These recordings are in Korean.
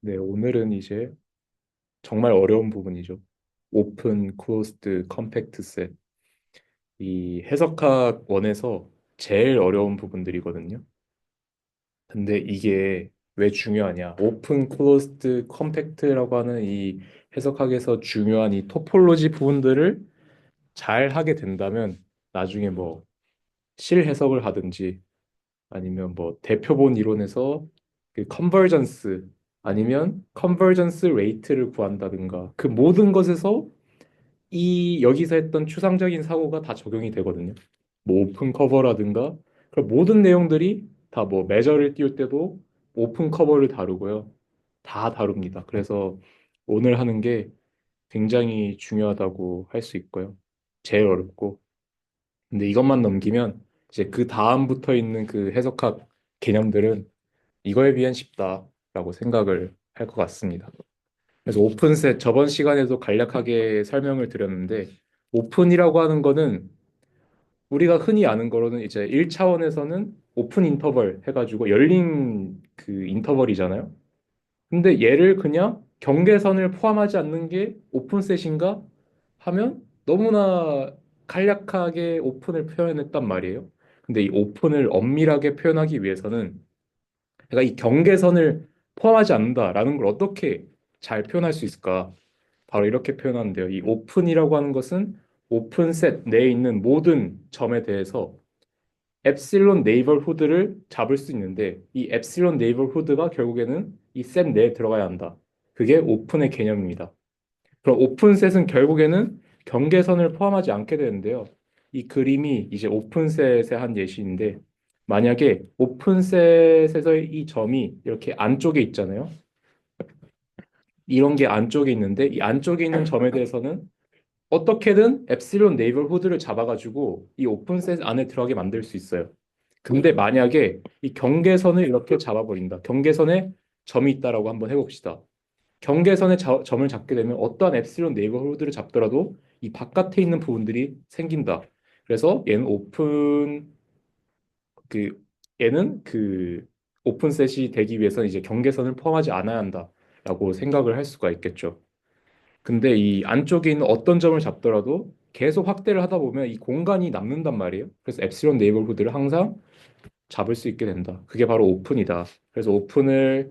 네, 오늘은 이제 정말 어려운 부분이죠. 오픈, 클로스드, 컴팩트 셋. 이 해석학 원에서 제일 어려운 부분들이거든요. 근데 이게 왜 중요하냐? 오픈, 클로스드, 컴팩트라고 하는 이 해석학에서 중요한 이 토폴로지 부분들을 잘 하게 된다면 나중에 뭐 실해석을 하든지 아니면 뭐 대표본 이론에서 그 컨버전스 아니면 컨버전스 레이트를 구한다든가 그 모든 것에서 이 여기서 했던 추상적인 사고가 다 적용이 되거든요. 뭐 오픈 커버라든가 그런 모든 내용들이 다 뭐 매저를 띄울 때도 오픈 커버를 다루고요. 다 다룹니다. 그래서 오늘 하는 게 굉장히 중요하다고 할 수 있고요. 제일 어렵고. 근데 이것만 넘기면 이제 그 다음부터 있는 그 해석학 개념들은 이거에 비한 쉽다라고 생각을 할 것 같습니다. 그래서 오픈셋 저번 시간에도 간략하게 설명을 드렸는데 오픈이라고 하는 거는 우리가 흔히 아는 거로는 이제 1차원에서는 오픈 인터벌 해가지고 열린 그 인터벌이잖아요. 근데 얘를 그냥 경계선을 포함하지 않는 게 오픈셋인가 하면 너무나 간략하게 오픈을 표현했단 말이에요. 근데 이 오픈을 엄밀하게 표현하기 위해서는 내가 이 경계선을 포함하지 않는다라는 걸 어떻게 잘 표현할 수 있을까? 바로 이렇게 표현하는데요. 이 오픈이라고 하는 것은 오픈셋 내에 있는 모든 점에 대해서 엡실론 네이버후드를 잡을 수 있는데 이 엡실론 네이버후드가 결국에는 이 셋 내에 들어가야 한다. 그게 오픈의 개념입니다. 그럼 오픈셋은 결국에는 경계선을 포함하지 않게 되는데요. 이 그림이 이제 오픈셋의 한 예시인데 만약에 오픈셋에서의 이 점이 이렇게 안쪽에 있잖아요. 이런 게 안쪽에 있는데 이 안쪽에 있는 점에 대해서는 어떻게든 엡실론 네이버후드를 잡아가지고 이 오픈셋 안에 들어가게 만들 수 있어요. 근데 만약에 이 경계선을 이렇게 잡아버린다. 경계선에 점이 있다라고 한번 해봅시다. 경계선에 점을 잡게 되면 어떠한 엡실론 네이버후드를 잡더라도 이 바깥에 있는 부분들이 생긴다. 그래서 얘는 그 얘는 그 오픈셋이 되기 위해서는 이제 경계선을 포함하지 않아야 한다라고 생각을 할 수가 있겠죠. 근데 이 안쪽에 있는 어떤 점을 잡더라도 계속 확대를 하다 보면 이 공간이 남는단 말이에요. 그래서 엡실론 네이버후드를 항상 잡을 수 있게 된다. 그게 바로 오픈이다. 그래서 오픈을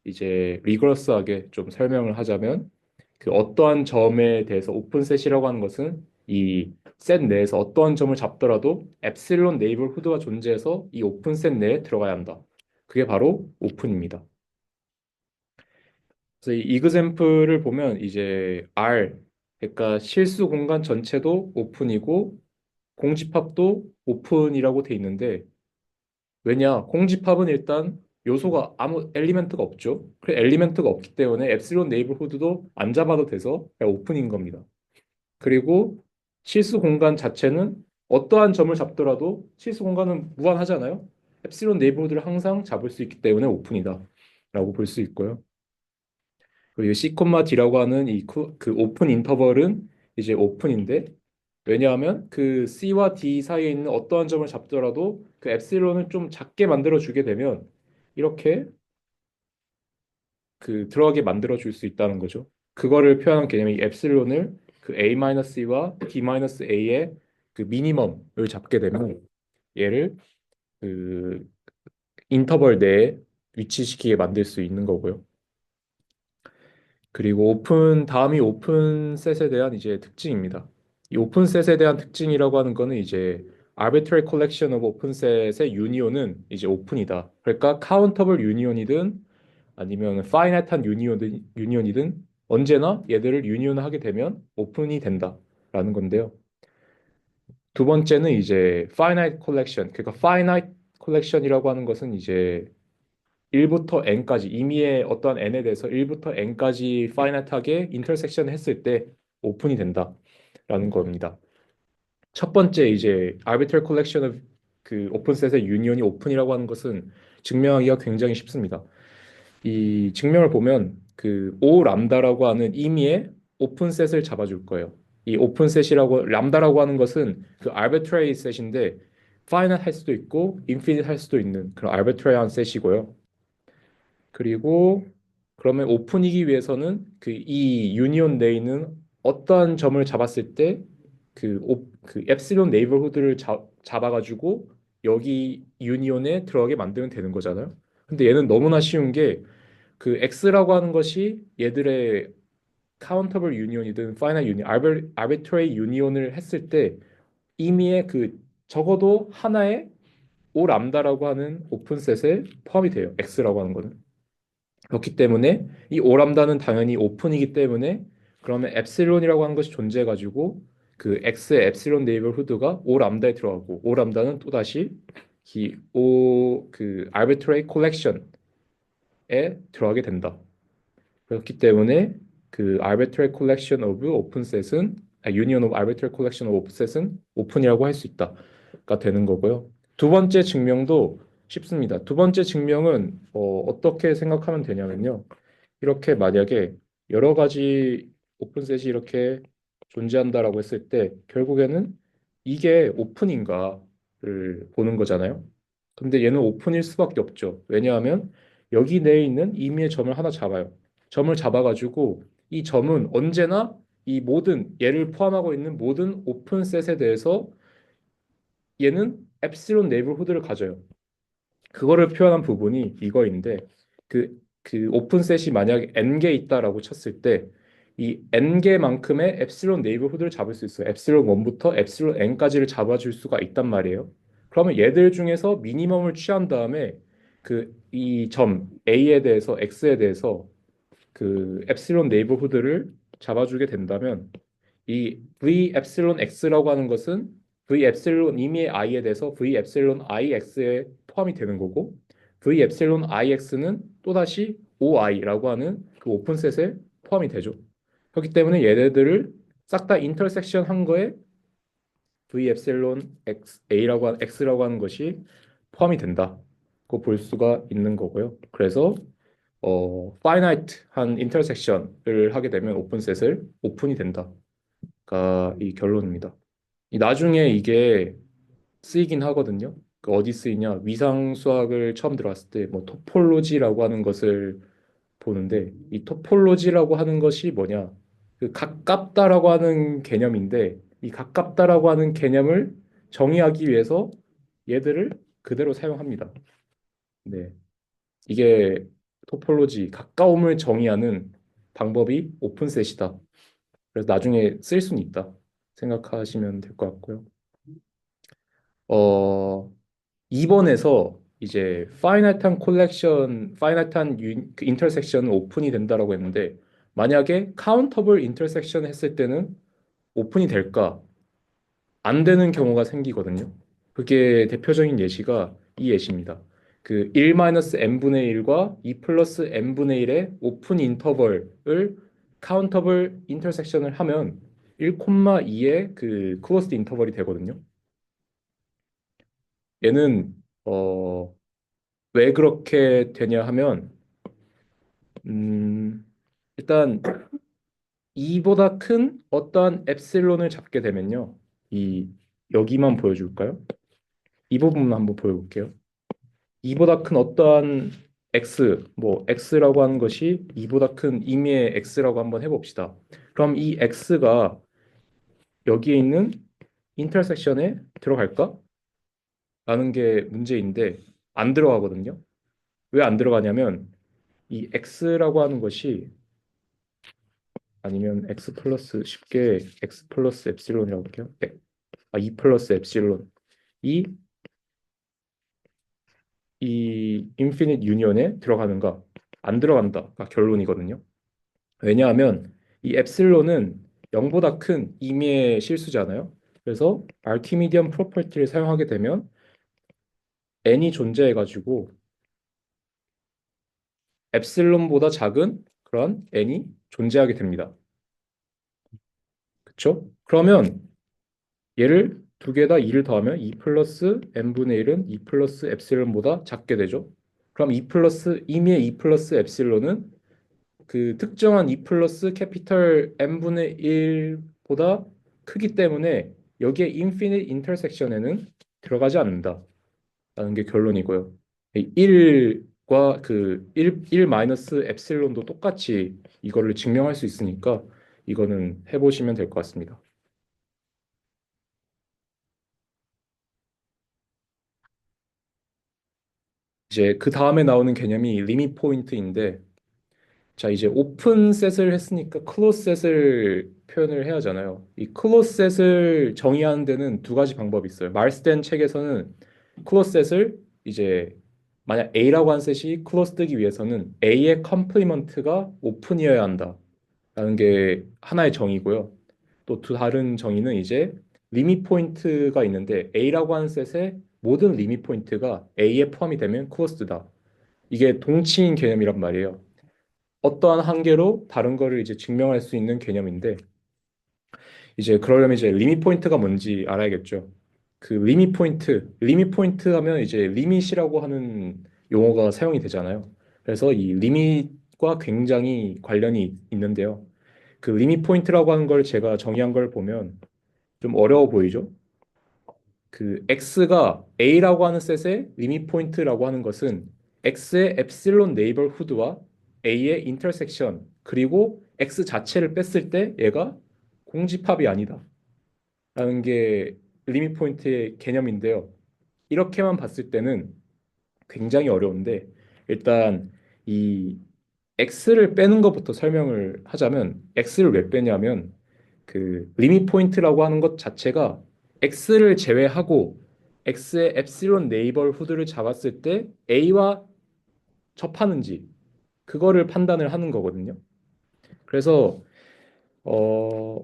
이제 리거러스하게 좀 설명을 하자면 그 어떠한 점에 대해서 오픈셋이라고 하는 것은 이 셋 내에서 어떠한 점을 잡더라도 엡실론 네이버후드가 존재해서 이 오픈셋 내에 들어가야 한다. 그게 바로 오픈입니다. 그래서 이 이그젬플을 보면 이제 R 그러니까 실수 공간 전체도 오픈이고 공집합도 오픈이라고 돼 있는데 왜냐? 공집합은 일단 요소가 아무 엘리멘트가 없죠. 그 엘리멘트가 없기 때문에 엡실론 네이버후드도 안 잡아도 돼서 그냥 오픈인 겁니다. 그리고 실수 공간 자체는 어떠한 점을 잡더라도 실수 공간은 무한하잖아요. 엡실론 네이버후드를 항상 잡을 수 있기 때문에 오픈이다. 라고 볼 수 있고요. 그리고 C, D라고 하는 그 오픈 인터벌은 이제 오픈인데 왜냐하면 그 C와 D 사이에 있는 어떠한 점을 잡더라도 그 엡실론을 좀 작게 만들어 주게 되면 이렇게 그 들어가게 만들어 줄 수 있다는 거죠. 그거를 표현한 개념이 엡실론을 그 A-C와 D-A의 그 미니멈을 잡게 되면 얘를 그 인터벌 내에 위치시키게 만들 수 있는 거고요. 그리고 다음이 오픈셋에 대한 이제 특징입니다. 이 오픈셋에 대한 특징이라고 하는 거는 이제 arbitrary collection of 오픈셋의 유니온은 이제 오픈이다. 그러니까 countable 유니온이든 아니면 finite한 유니온이든 언제나 얘들을 유니온하게 되면 오픈이 된다라는 건데요. 두 번째는 이제 finite collection. 그러니까 finite collection이라고 하는 것은 이제 1부터 n까지 임의의 어떠한 n에 대해서 1부터 n까지 파이나트하게 인터섹션 했을 때 오픈이 된다라는 겁니다. 첫 번째 이제 arbitrary collection of 그 오픈셋의 유니온이 오픈이라고 하는 것은 증명하기가 굉장히 쉽습니다. 이 증명을 보면 그 O 람다라고 하는 임의의 오픈셋을 잡아줄 거예요. 이 오픈셋이라고 람다라고 하는 것은 그 arbitrary 셋인데 finite 할 수도 있고 infinite 할 수도 있는 그런 arbitrary한 셋이고요. 그리고 그러면 오픈이기 위해서는 그 이 유니온 내에는 어떠한 점을 잡았을 때 그 엡실론 네이버후드를 잡아가지고 여기 유니온에 들어가게 만들면 되는 거잖아요. 근데 얘는 너무나 쉬운 게 그 X라고 하는 것이 얘들의 카운터블 유니온이든 파이널 유니온, 아비트레이 유니온을 했을 때 이미의 그 적어도 하나의 오 람다라고 하는 오픈셋에 포함이 돼요. X라고 하는 거는. 그렇기 때문에 이 오람다는 당연히 오픈이기 때문에 그러면 엡실론이라고 하는 것이 존재해가지고 그 X의 엡실론 네이버후드가 오람다에 들어가고 오람다는 또다시 이오그 arbitrary collection에 들어가게 된다. 그렇기 때문에 그 arbitrary collection of open set은 union of arbitrary collection of open set은 오픈이라고 할 수 있다가 되는 거고요. 두 번째 증명도 쉽습니다. 두 번째 증명은 어떻게 생각하면 되냐면요. 이렇게 만약에 여러 가지 오픈셋이 이렇게 존재한다라고 했을 때 결국에는 이게 오픈인가를 보는 거잖아요. 근데 얘는 오픈일 수밖에 없죠. 왜냐하면 여기 내에 있는 임의의 점을 하나 잡아요. 점을 잡아가지고 이 점은 언제나 이 모든 얘를 포함하고 있는 모든 오픈셋에 대해서 얘는 엡실론 네이버후드를 가져요. 그거를 표현한 부분이 이거인데 그 오픈셋이 만약에 n개 있다라고 쳤을 때 이 n개만큼의 엡실론 네이버후드를 잡을 수 있어요. 엡실론 1부터 엡실론 n까지를 잡아줄 수가 있단 말이에요. 그러면 얘들 중에서 미니멈을 취한 다음에 그 이 점 A에 대해서 X에 대해서 그 엡실론 네이버후드를 잡아주게 된다면 이 V 엡실론 X라고 하는 것은 V 엡실론 임의의 I에 대해서 V 엡실론 IX에 포함이 되는 거고 V 엡실론 IX는 또다시 OI라고 하는 그 오픈셋에 포함이 되죠. 그렇기 때문에 얘네들을 싹 다 인터섹션 한 거에 V 엡실론 X라고 하는 것이 포함이 된다. 고 볼 수가 있는 거고요. 그래서 파이나이트한 인터섹션을 하게 되면 오픈셋을 오픈이 된다가 이 결론입니다. 이 나중에 이게 쓰이긴 하거든요. 그 어디 쓰이냐? 위상 수학을 처음 들어왔을 때 뭐 토폴로지라고 하는 것을 보는데 이 토폴로지라고 하는 것이 뭐냐? 그 가깝다라고 하는 개념인데 이 가깝다라고 하는 개념을 정의하기 위해서 얘들을 그대로 사용합니다. 네. 이게 토폴로지 가까움을 정의하는 방법이 오픈셋이다. 그래서 나중에 쓸 수는 있다 생각하시면 될 것 같고요. 어, 2번에서 이제 파이나이트한 그 인터섹션은 오픈이 된다라고 했는데 만약에 카운터블 인터섹션 했을 때는 오픈이 될까? 안 되는 경우가 생기거든요. 그게 대표적인 예시가 이 예시입니다. 그 1-n분의 1과 2 플러스 n분의 1의 오픈 인터벌을 카운터블 인터섹션을 하면 1,2의 그 클로스드 인터벌이 되거든요. 얘는 왜 그렇게 되냐 하면 음, 일단 2보다 큰 어떠한 엡실론을 잡게 되면요. 이 여기만 보여줄까요? 이 부분만 한번 보여볼게요. 2보다 큰 어떠한 x, 뭐 x라고 하는 것이 2보다 큰 임의의 x라고 한번 해봅시다. 그럼 이 x가 여기에 있는 인터섹션에 들어갈까? 라는 게 문제인데 안 들어가거든요. 왜 안 들어가냐면 이 x라고 하는 것이 아니면 x 플러스 쉽게 x 플러스 엡실론이라고 할게요. 2 플러스 엡실론 이 인피니트 유니온에 들어가는가? 안 들어간다가 결론이거든요. 왜냐하면 이 엡실론은 0보다 큰 임의의 실수잖아요. 그래서 아르키미디언 프로퍼티를 사용하게 되면 n이 존재해가지고 엡실론보다 작은 그런 n이 존재하게 됩니다. 그렇죠? 그러면 얘를 두 개 다 2를 더하면 2 플러스 n분의 1은 2 플러스 엡실론보다 작게 되죠. 그럼 2 플러스 임의의 2 플러스 엡실론은 그 특정한 2 플러스 캐피털 n분의 1보다 크기 때문에 여기에 인피니트 인터섹션에는 들어가지 않는다라는 게 결론이고요. 1 그 1 마이너스 엡실론도 똑같이 이거를 증명할 수 있으니까 이거는 해보시면 될 것 같습니다. 이제 그 다음에 나오는 개념이 리밋 포인트인데, 자, 이제 오픈 셋을 했으니까 클로즈 셋을 표현을 해야 하잖아요. 이 클로즈 셋을 정의하는 데는 두 가지 방법이 있어요. 말스덴 책에서는 클로즈 셋을 이제 만약 A라고 한 셋이 클로즈 뜨기 위해서는 A의 컴플리먼트가 오픈이어야 한다라는 게 하나의 정의고요. 또 두 다른 정의는 이제 리밋 포인트가 있는데 A라고 하는 셋의 모든 리밋 포인트가 A에 포함이 되면 클로즈드다. 이게 동치인 개념이란 말이에요. 어떠한 한계로 다른 거를 이제 증명할 수 있는 개념인데 이제 그러려면 이제 리밋 포인트가 뭔지 알아야겠죠. 그 리밋 포인트 하면 이제 리밋이라고 하는 용어가 사용이 되잖아요. 그래서 이 리밋과 굉장히 관련이 있는데요. 그 리밋 포인트라고 하는 걸 제가 정의한 걸 보면 좀 어려워 보이죠? 그 x가 a라고 하는 셋의 리밋 포인트라고 하는 것은 x의 엡실론 네이버후드와 a의 인터섹션 그리고 x 자체를 뺐을 때 얘가 공집합이 아니다 라는 게 리밋 포인트의 개념인데요. 이렇게만 봤을 때는 굉장히 어려운데 일단 이 x를 빼는 것부터 설명을 하자면 x를 왜 빼냐면 그 리밋 포인트라고 하는 것 자체가 x를 제외하고 x의 엡실론 네이버후드를 잡았을 때 a와 접하는지 그거를 판단을 하는 거거든요. 그래서 어,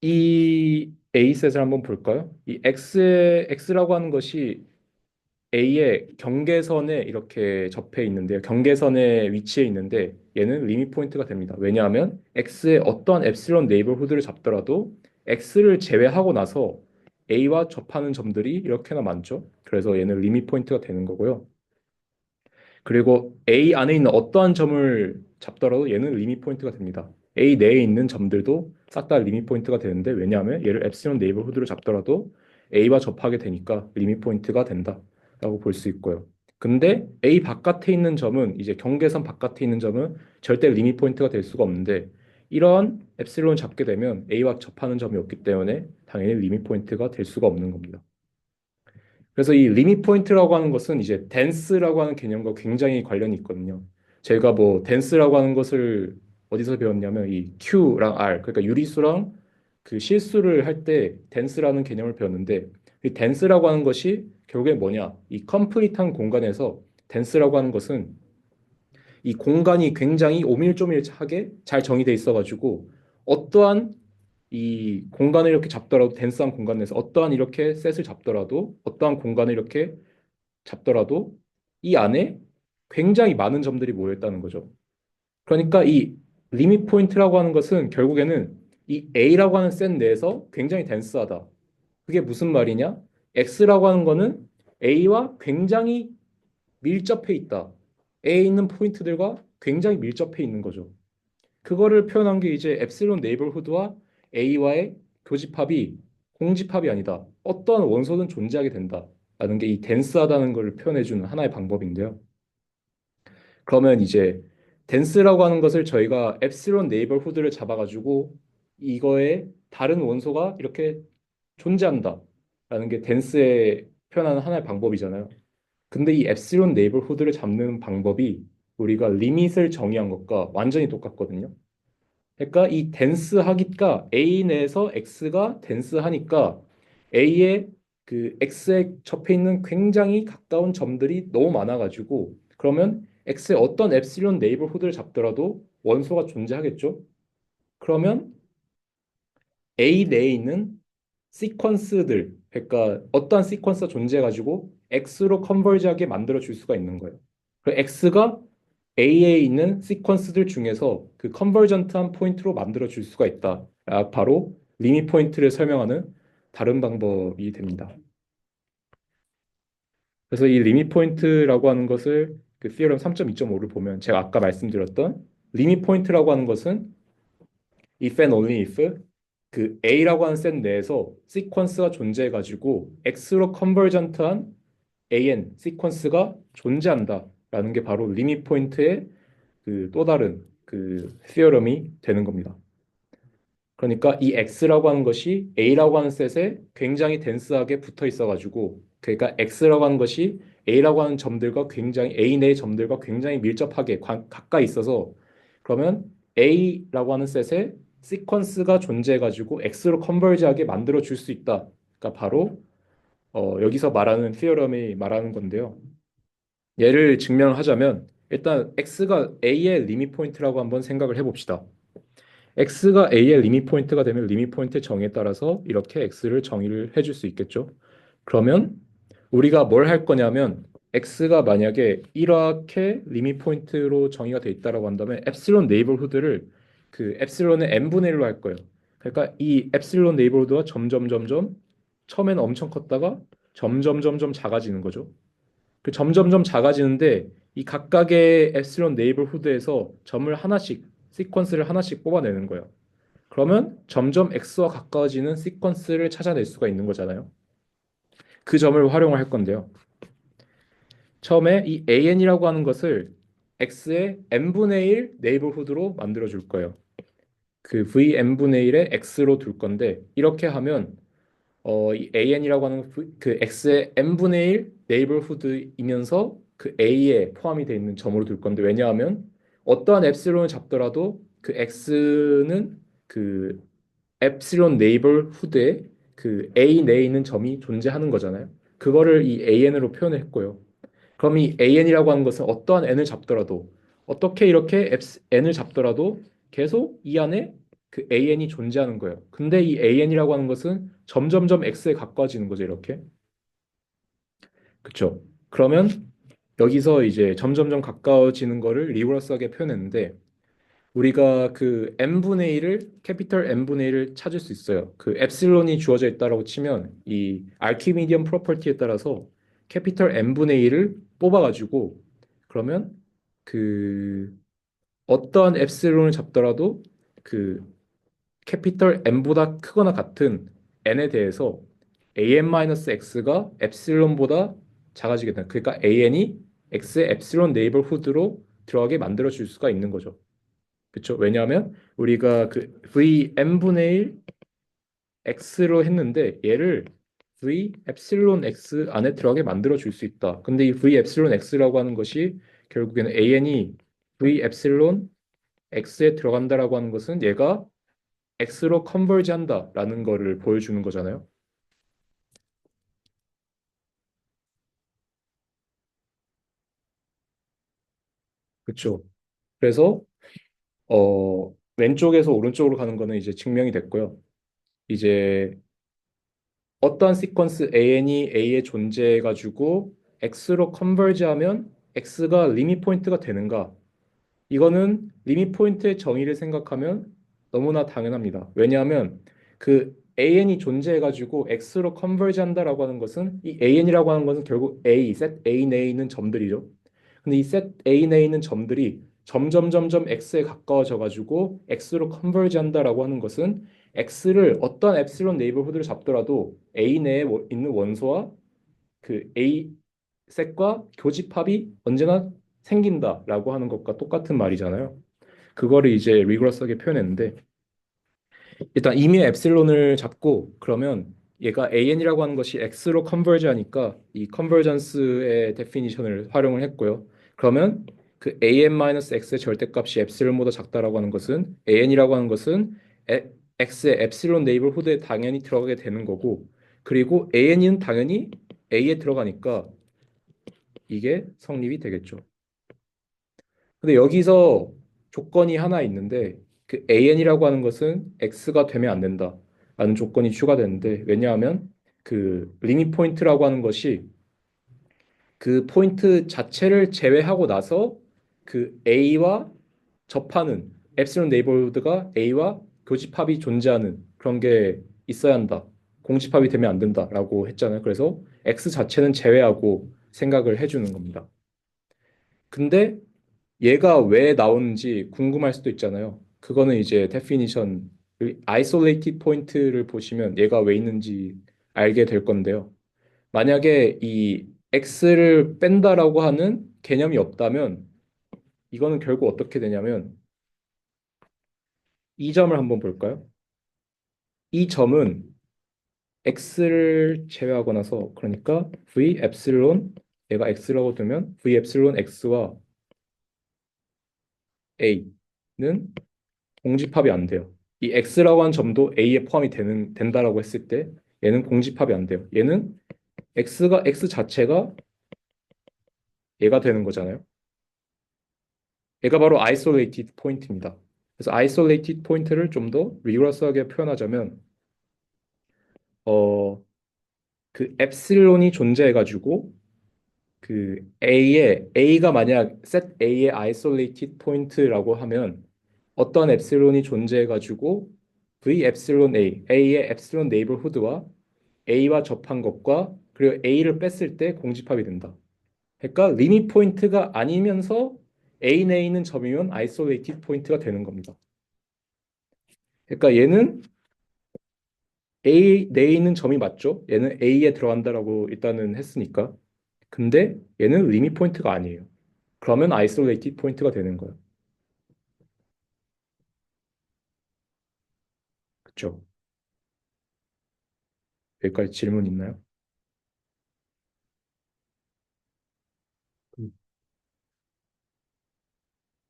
이 A셋을 한번 볼까요? 이 X라고 하는 것이 A의 경계선에 이렇게 접해 있는데요. 경계선에 위치해 있는데 얘는 리밋 포인트가 됩니다. 왜냐하면 X의 어떠한 엡실론 네이버후드를 잡더라도 X를 제외하고 나서 A와 접하는 점들이 이렇게나 많죠. 그래서 얘는 리밋 포인트가 되는 거고요. 그리고 A 안에 있는 어떠한 점을 잡더라도 얘는 리밋 포인트가 됩니다. A 내에 있는 점들도 싹 다 리밋 포인트가 되는데 왜냐하면 얘를 엡실론 네이버후드로 잡더라도 A와 접하게 되니까 리밋 포인트가 된다라고 볼 수 있고요. 근데 A 바깥에 있는 점은 이제 경계선 바깥에 있는 점은 절대 리밋 포인트가 될 수가 없는데 이러한 엡실론을 잡게 되면 A와 접하는 점이 없기 때문에 당연히 리밋 포인트가 될 수가 없는 겁니다. 그래서 이 리밋 포인트라고 하는 것은 이제 댄스라고 하는 개념과 굉장히 관련이 있거든요. 제가 뭐 댄스라고 하는 것을 어디서 배웠냐면 이 Q랑 R 그러니까 유리수랑 그 실수를 할 때 댄스라는 개념을 배웠는데 이 댄스라고 하는 것이 결국에 뭐냐? 이 컴플릿한 공간에서 댄스라고 하는 것은 이 공간이 굉장히 오밀조밀하게 잘 정의돼 있어가지고 어떠한 이 공간을 이렇게 잡더라도 댄스한 공간에서 어떠한 이렇게 셋을 잡더라도 어떠한 공간을 이렇게 잡더라도 이 안에 굉장히 많은 점들이 모여 있다는 거죠. 그러니까 이 리밋 포인트라고 하는 것은 결국에는 이 A라고 하는 셋 내에서 굉장히 댄스하다. 그게 무슨 말이냐? X라고 하는 거는 A와 굉장히 밀접해 있다. A에 있는 포인트들과 굉장히 밀접해 있는 거죠. 그거를 표현한 게 이제 엡실론 네이버후드와 A와의 교집합이 공집합이 아니다. 어떠한 원소는 존재하게 된다. 라는 게 이 댄스하다는 걸 표현해주는 하나의 방법인데요. 그러면 이제 댄스라고 하는 것을 저희가 엡실론 네이버후드를 잡아가지고 이거에 다른 원소가 이렇게 존재한다. 라는 게 댄스에 표현하는 하나의 방법이잖아요. 근데 이 엡실론 네이버후드를 잡는 방법이 우리가 리밋을 정의한 것과 완전히 똑같거든요. 그러니까 이 댄스 하기가 A 내에서 X가 댄스 하니까 A의 그 X에 접해 있는 굉장히 가까운 점들이 너무 많아가지고 그러면 X의 어떤 엡실론 네이버후드를 잡더라도 원소가 존재하겠죠. 그러면 A 내에 있는 시퀀스들 그러니까 어떠한 시퀀스가 존재해가지고 X로 컨버지하게 만들어 줄 수가 있는 거예요. 그 X가 A에 있는 시퀀스들 중에서 그 컨버전트한 포인트로 만들어 줄 수가 있다. 바로 리밋 포인트를 설명하는 다른 방법이 됩니다. 그래서 이 리밋 포인트라고 하는 것을 그 theorem 3.2.5를 보면 제가 아까 말씀드렸던 리밋 포인트라고 하는 것은 if and only if 그 A라고 하는 셋 내에서 시퀀스가 존재해가지고 X로 컨버전트한 AN 시퀀스가 존재한다. 라는 게 바로 리밋 포인트의 그 또 다른 그 theorem이 되는 겁니다. 그러니까 이 x라고 하는 것이 a라고 하는 셋에 굉장히 덴스하게 붙어 있어가지고 그러니까 x라고 하는 것이 a라고 하는 점들과 굉장히 a 내의 점들과 굉장히 밀접하게 가까이 있어서 그러면 a라고 하는 셋에 시퀀스가 존재해가지고 x로 컨버지하게 만들어 줄 수 있다. 그러니까 바로 여기서 말하는 티어럼이 말하는 건데요. 얘를 증명하자면 일단 x가 a의 리밋 포인트라고 한번 생각을 해봅시다. x가 a의 리밋 포인트가 되면 리밋 포인트 정의에 따라서 이렇게 x를 정의를 해줄 수 있겠죠. 그러면 우리가 뭘 할 거냐면 x가 만약에 이렇게 리밋 포인트로 정의가 돼 있다라고 한다면 엡실론 네이버후드를 그 엡실론의 n분의 1로 할 거예요. 그러니까 이 엡실론 네이버후드가 점점 처음에는 엄청 컸다가 점점 작아지는 거죠. 그 점점점 작아지는데 이 각각의 엡실론 네이버후드에서 점을 하나씩 시퀀스를 하나씩 뽑아내는 거예요. 그러면 점점 x와 가까워지는 시퀀스를 찾아낼 수가 있는 거잖아요. 그 점을 활용을 할 건데요. 처음에 이 an이라고 하는 것을 x의 n분의 1 네이버후드로 만들어 줄 거예요. 그 v n분의 1의 x로 둘 건데 이렇게 하면 이 an이라고 하는 그 x의 n분의 1 네이버후드이면서 그 a에 포함이 되어 있는 점으로 둘 건데 왜냐하면 어떠한 엡실론을 잡더라도 그 x는 그 엡실론 네이버후드에 그 a 내에 있는 점이 존재하는 거잖아요. 그거를 이 an으로 표현했고요. 그럼 이 an이라고 하는 것은 어떠한 n을 잡더라도 어떻게 이렇게 n을 잡더라도 계속 이 안에 그 an이 존재하는 거예요. 근데 이 an이라고 하는 것은 점점점 x에 가까워지는 거죠, 이렇게. 그렇죠? 그러면 여기서 이제 점점점 가까워지는 거를 리버러스하게 표현했는데 우리가 그 n분의 1을 캐피털 n분의 1을 찾을 수 있어요. 그 엡실론이 주어져 있다라고 치면 이 아르키미디언 프로퍼티에 따라서 캐피털 n분의 1을 뽑아가지고 그러면 그 어떠한 엡실론을 잡더라도 그 캐피털 n보다 크거나 같은 n에 대해서 an-x가 엡실론보다 작아지게 된다. 그러니까 an이 x의 엡실론 네이버후드로 들어가게 만들어 줄 수가 있는 거죠. 그렇죠? 왜냐하면 우리가 그 v n분의 1 x로 했는데 얘를 v 엡실론 x 안에 들어가게 만들어 줄 수 있다. 근데 이 v 엡실론 x라고 하는 것이 결국에는 an이 v 엡실론 x에 들어간다라고 하는 것은 얘가 x로 컨버지 한다라는 거를 보여주는 거잖아요. 그렇죠? 그래서 왼쪽에서 오른쪽으로 가는 거는 이제 증명이 됐고요. 이제 어떠한 시퀀스 an이 a에 존재해가지고 x로 컨버지하면 x가 리밋 포인트가 되는가? 이거는 리밋 포인트의 정의를 생각하면 너무나 당연합니다. 왜냐하면 그 an이 존재해가지고 x로 컨버지한다라고 하는 것은 이 an이라고 하는 것은 결국 셋 A 내에 있는 점들이죠. 근데 이 셋 A 내에 있는 점들이 점점 x에 가까워져가지고 x로 컨버지한다라고 하는 것은 x를 어떤 엡실론 네이버후드를 잡더라도 A 내에 있는 원소와 그 A 셋과 교집합이 언제나 생긴다라고 하는 것과 똑같은 말이잖아요. 그거를 이제 리그러스하게 표현했는데 일단 이미 엡실론을 잡고 그러면 얘가 an이라고 하는 것이 x로 컨버지하니까 이 컨버전스의 데피니션을 활용을 했고요. 그러면 그 an-x의 절대값이 엡실론보다 작다라고 하는 것은 an이라고 하는 것은 x의 엡실론 네이버후드에 당연히 들어가게 되는 거고 그리고 an은 당연히 a에 들어가니까 이게 성립이 되겠죠. 근데 여기서 조건이 하나 있는데 그 an이라고 하는 것은 x가 되면 안 된다라는 조건이 추가되는데 왜냐하면 그 리밋 포인트라고 하는 것이 그 포인트 자체를 제외하고 나서 그 a와 접하는 엡실론 네이버후드가 a와 교집합이 존재하는 그런 게 있어야 한다. 공집합이 되면 안 된다라고 했잖아요. 그래서 x 자체는 제외하고 생각을 해주는 겁니다. 근데 얘가 왜 나오는지 궁금할 수도 있잖아요. 그거는 이제 데피니션 isolated 포인트를 보시면 얘가 왜 있는지 알게 될 건데요. 만약에 이 x를 뺀다라고 하는 개념이 없다면 이거는 결국 어떻게 되냐면 이 점을 한번 볼까요? 이 점은 x를 제외하고 나서 그러니까 v 엡실론 얘가 x라고 두면 v 엡실론 x와 a는 공집합이 안 돼요. 이 x라고 한 점도 a에 포함이 된다라고 했을 때 얘는 공집합이 안 돼요. 얘는 x 자체가 얘가 되는 거잖아요. 얘가 바로 isolated 포인트입니다. 그래서 isolated 포인트를 좀 더 리그러스하게 표현하자면 어 그 엡실론이 존재해가지고 그 A가 만약 set A의 isolated point라고 하면 어떤 엡실론이 존재해가지고 V 엡실론 A의 엡실론 네이버후드와 A와 접한 것과 그리고 A를 뺐을 때 공집합이 된다. 그러니까 리밋 포인트가 아니면서 A 내에 있는 점이면 isolated 포인트가 되는 겁니다. 그러니까 얘는 A 내에 있는 점이 맞죠? 얘는 A에 들어간다라고 일단은 했으니까. 근데 얘는 리밋 포인트가 아니에요. 그러면 아이솔레이티드 포인트가 되는 거예요. 그쵸? 여기까지 질문 있나요? 그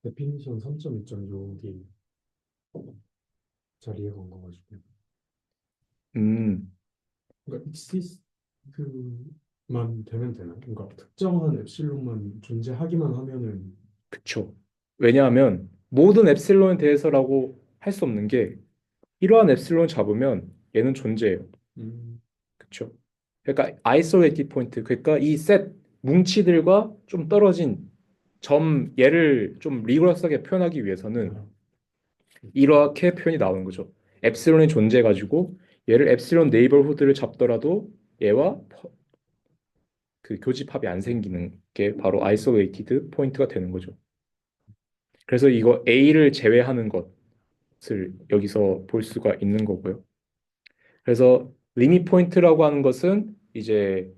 데피니션 3.2.6이 잘 이해가 안 가가지고. 음, 그러니까 exist만 되면 되나? 그러니까 특정한 엡실론만 존재하기만 하면은. 그쵸. 왜냐하면 모든 엡실론에 대해서라고 할 수 없는 게 이러한 엡실론 잡으면 얘는 존재해요. 음, 그쵸? 그러니까 아이솔레이티드 포인트, 그러니까 이 셋 뭉치들과 좀 떨어진 점 얘를 좀 리그러스하게 표현하기 위해서는 아, 이렇게 표현이 나오는 거죠. 엡실론이 존재해가지고 얘를 엡실론 네이버후드를 잡더라도 얘와 그 교집합이 안 생기는 게 바로 아이솔레이티드 포인트가 되는 거죠. 그래서 이거 A를 제외하는 것을 여기서 볼 수가 있는 거고요. 그래서 리밋 포인트라고 하는 것은 이제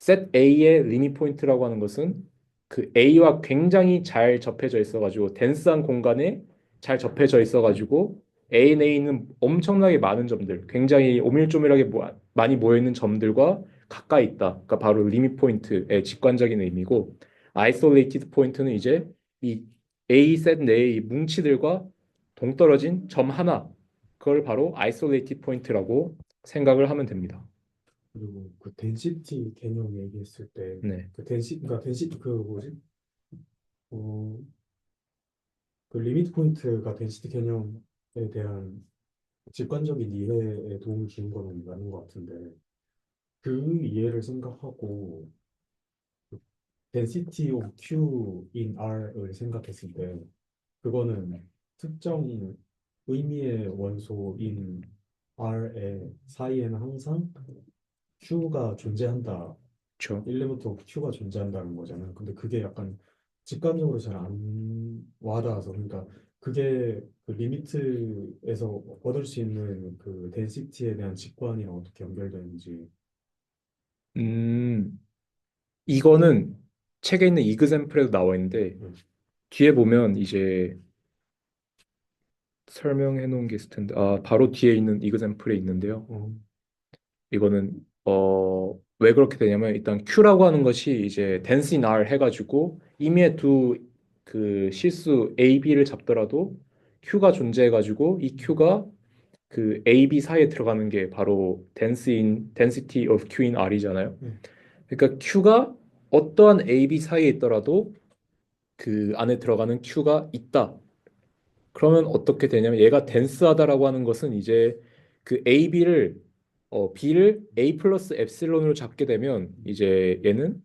set A의 리밋 포인트라고 하는 것은 그 A와 굉장히 잘 접해져 있어가지고 덴스한 공간에 잘 접해져 있어가지고 A 내에 있는 엄청나게 많은 점들, 굉장히 오밀조밀하게 많이 모여 있는 점들과 가까이 있다. 그러니까 바로 리밋 포인트의 직관적인 의미고, 아이솔레이티드 포인트는 이제 이 A 셋 내의 이 뭉치들과 동떨어진 점 하나, 그걸 바로 아이솔레이티드 포인트라고 생각을 하면 됩니다. 그리고 그 덴시티 개념 얘기했을 때 네, 그 그러니까 덴시티 그 뭐지? 어, 그 리미트 포인트가 덴시티 개념에 대한 직관적인 이해에 도움을 주는 거는 맞는 것 같은데 그 이해를 생각하고 density of Q in R을 생각했을 때 그거는 특정 의미의 원소인 R의 사이에는 항상 Q가 존재한다. 그렇죠. 일레부터 Q가 존재한다는 거잖아요. 근데 그게 약간 직관적으로 잘 안 와닿아서 그러니까 그게 그 리미트에서 얻을 수 있는 그 덴시티에 대한 직관이랑 어떻게 연결되는지. 음, 이거는 책에 있는 이그샘플에도 나와 있는데 음, 뒤에 보면 이제 설명해 놓은 게 있을 텐데 바로 뒤에 있는 이그샘플에 있는데요. 어, 이거는 왜 그렇게 되냐면 일단 Q라고 하는 것이 이제 dense in R 해가지고 임의의 두 그 실수 A, B를 잡더라도 Q가 존재해가지고 이 Q가 그 A, B 사이에 들어가는 게 바로 density of Q in R이잖아요. 네. 그러니까 Q가 어떠한 A, B 사이에 있더라도 그 안에 들어가는 Q가 있다. 그러면 어떻게 되냐면 얘가 덴스하다라고 하는 것은 이제 그 A, B를 A 플러스 엡실론으로 잡게 되면 이제 얘는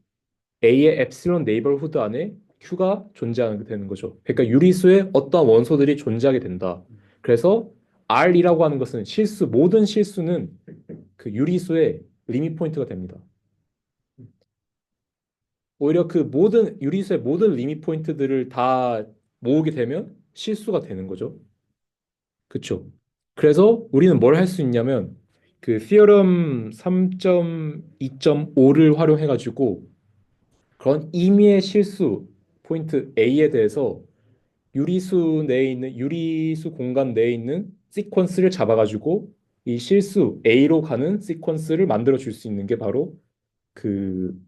A의 엡실론 네이버후드 안에 Q가 존재하게 되는 거죠. 그러니까 음, 유리수에 어떠한 원소들이 존재하게 된다. 음, 그래서 R이라고 하는 것은 모든 실수는 그 유리수의 리밋 포인트가 됩니다. 오히려 그 모든 유리수의 모든 리밋 포인트들을 다 모으게 되면 실수가 되는 거죠. 그쵸? 그래서 우리는 뭘 할 수 있냐면 그 theorem 3.2.5를 활용해 가지고 그런 임의의 실수 포인트 A에 대해서 유리수 내에 있는 유리수 공간 내에 있는 시퀀스를 잡아가지고 이 실수 A로 가는 시퀀스를 만들어 줄 수 있는 게 바로 그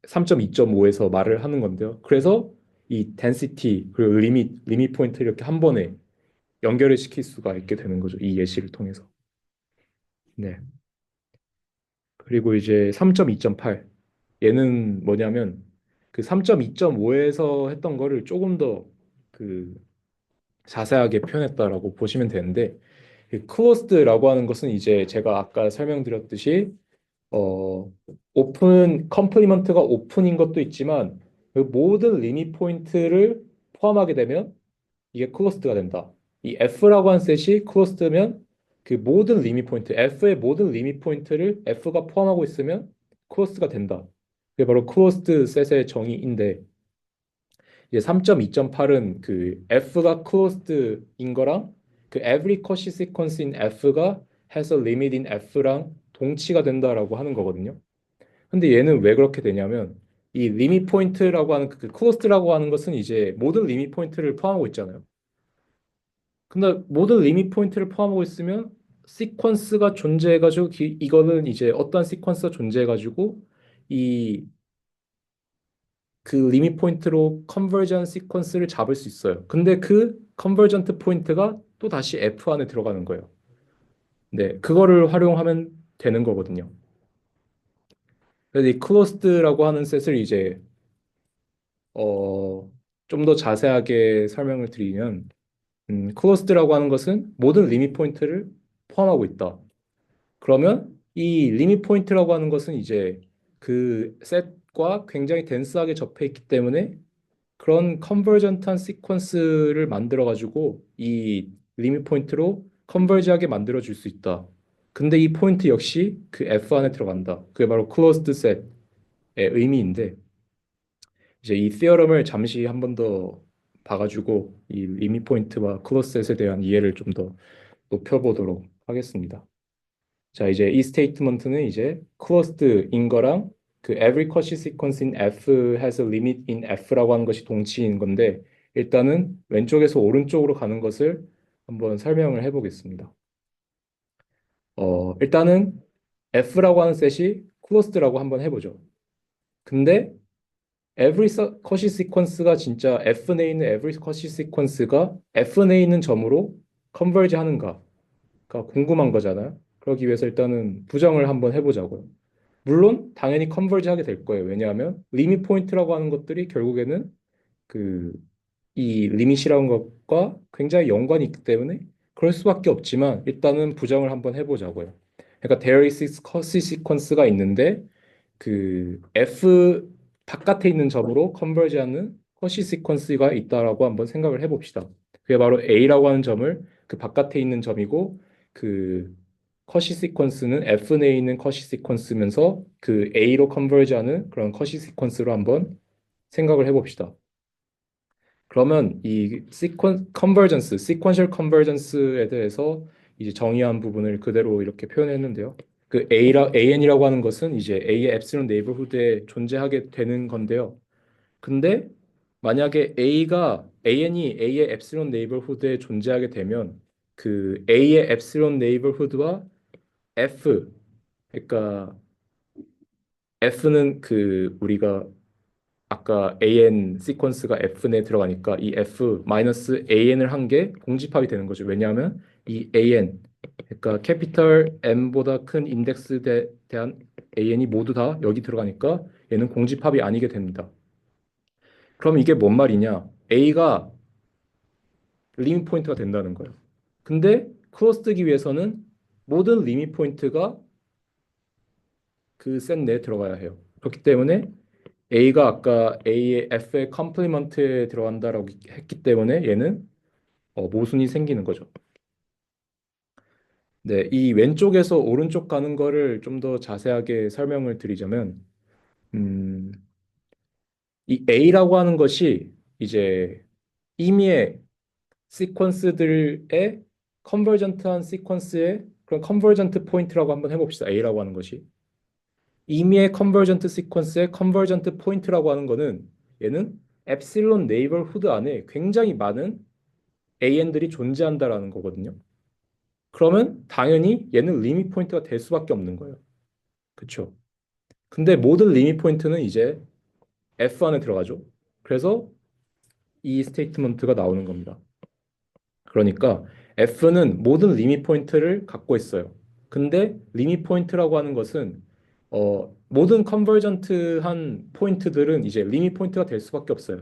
3.2.5에서 말을 하는 건데요. 그래서 이 density 그리고 리밋 포인트 이렇게 한 번에 연결을 시킬 수가 있게 되는 거죠. 이 예시를 통해서. 네. 그리고 이제 3.2.8 얘는 뭐냐면 그 3.2.5에서 했던 거를 조금 더 그 자세하게 표현했다라고 보시면 되는데 클로스드라고 하는 것은 이제 제가 아까 설명드렸듯이 어 오픈 컴플리먼트가 오픈인 것도 있지만 그 모든 리밋 포인트를 포함하게 되면 이게 클로스드가 된다. 이 F라고 한 셋이 클로스드면 그 모든 리밋 포인트, F의 모든 리밋 포인트를 F가 포함하고 있으면 클로스드가 된다. 그게 바로 클로스드 셋의 정의인데 이제 3.2.8은 그 F가 closed인 거랑 그 every Cauchy sequence인 F가 has a limit in F랑 동치가 된다라고 하는 거거든요. 근데 얘는 왜 그렇게 되냐면 이 리밋 포인트라고 하는 그 closed라고 하는 것은 이제 모든 리밋 포인트를 포함하고 있잖아요. 근데 모든 리밋 포인트를 포함하고 있으면 시퀀스가 존재해가지고 이거는 이제 어떤 시퀀스가 존재해가지고 이 그 리밋 포인트로 컨버전 시퀀스를 잡을 수 있어요. 근데 그 컨버전트 포인트가 또 다시 F 안에 들어가는 거예요. 네, 그거를 활용하면 되는 거거든요. 그래서 이 클로스드라고 하는 셋을 이제 좀 더 자세하게 설명을 드리면 클로스드라고 하는 것은 모든 리밋 포인트를 포함하고 있다. 그러면 이 리밋 포인트라고 하는 것은 이제 그 셋과 굉장히 덴스하게 접해 있기 때문에 그런 컨버전트한 시퀀스를 만들어 가지고 이 리밋 포인트로 컨버지하게 만들어 줄 수 있다. 근데 이 포인트 역시 그 F 안에 들어간다. 그게 바로 클로즈드 셋의 의미인데 이제 이 티어럼을 잠시 한 번 더 봐가지고 이 리밋 포인트와 클로즈 셋에 대한 이해를 좀 더 높여보도록 하겠습니다. 자, 이제 이 스테이트먼트는 이제 closed인 거랑 그 every Cauchy sequence in F has a limit in F라고 하는 것이 동치인 건데 일단은 왼쪽에서 오른쪽으로 가는 것을 한번 설명을 해보겠습니다. 일단은 F라고 하는 셋이 closed라고 한번 해보죠. 근데 every Cauchy sequence가 진짜 F 내에 있는 every Cauchy sequence가 F 내에 있는 점으로 컨버지 하는가가 궁금한 거잖아요. 그러기 위해서 일단은 부정을 한번 해보자고요. 물론 당연히 컨버지 하게 될 거예요. 왜냐하면 리밋 포인트라고 하는 것들이 결국에는 그 이 리밋이라는 것과 굉장히 연관이 있기 때문에 그럴 수밖에 없지만 일단은 부정을 한번 해보자고요. 그러니까 there is cos sequence가 있는데 그 F 바깥에 있는 점으로 컨버지하는 커시 시퀀스가 있다라고 한번 생각을 해봅시다. 그게 바로 A라고 하는 점을 그 바깥에 있는 점이고 그 커시 시퀀스는 F 내에 있는 커시 시퀀스면서 그 A로 컨버지하는 그런 커시 시퀀스로 한번 생각을 해봅시다. 그러면 이 컨버전스, 시퀀셜 컨버전스에 대해서 이제 정의한 부분을 그대로 이렇게 표현했는데요. 그 AN이라고 하는 것은 이제 A의 엡실론 네이버후드에 존재하게 되는 건데요. 근데 만약에 AN이 A의 엡실론 네이버후드에 존재하게 되면 그 A의 엡실론 네이버후드와 F, 그러니까 F는 그 우리가 아까 AN 시퀀스가 F 내에 들어가니까 이 F 마이너스 AN을 한 게 공집합이 되는 거죠. 왜냐하면 이 AN 그러니까 캐피털 M보다 큰 인덱스에 대한 AN이 모두 다 여기 들어가니까 얘는 공집합이 아니게 됩니다. 그럼 이게 뭔 말이냐? A가 리밋 포인트가 된다는 거예요. 근데 크로스되기 위해서는 모든 리밋 포인트가 그 셋 내에 들어가야 해요. 그렇기 때문에 A가 아까 A의 F의 컴플리먼트에 들어간다라고 했기 때문에 얘는 모순이 생기는 거죠. 네, 이 왼쪽에서 오른쪽 가는 거를 좀 더 자세하게 설명을 드리자면, 음, 이 A라고 하는 것이 이제 임의의 시퀀스들의 컨버전트한 시퀀스의 그런 컨버전트 포인트라고 한번 해봅시다. A라고 하는 것이. 임의의 컨버전트 시퀀스의 컨버전트 포인트라고 하는 거는 얘는 epsilon 네이버후드 안에 굉장히 많은 AN들이 존재한다라는 거거든요. 그러면 당연히 얘는 리밋 포인트가 될 수밖에 없는 거예요. 그쵸? 근데 모든 리밋 포인트는 이제 F 안에 들어가죠. 그래서 이 스테이트먼트가 나오는 겁니다. 그러니까 F는 모든 리밋 포인트를 갖고 있어요. 근데 리밋 포인트라고 하는 것은 모든 컨버전트한 포인트들은 이제 리밋 포인트가 될 수밖에 없어요.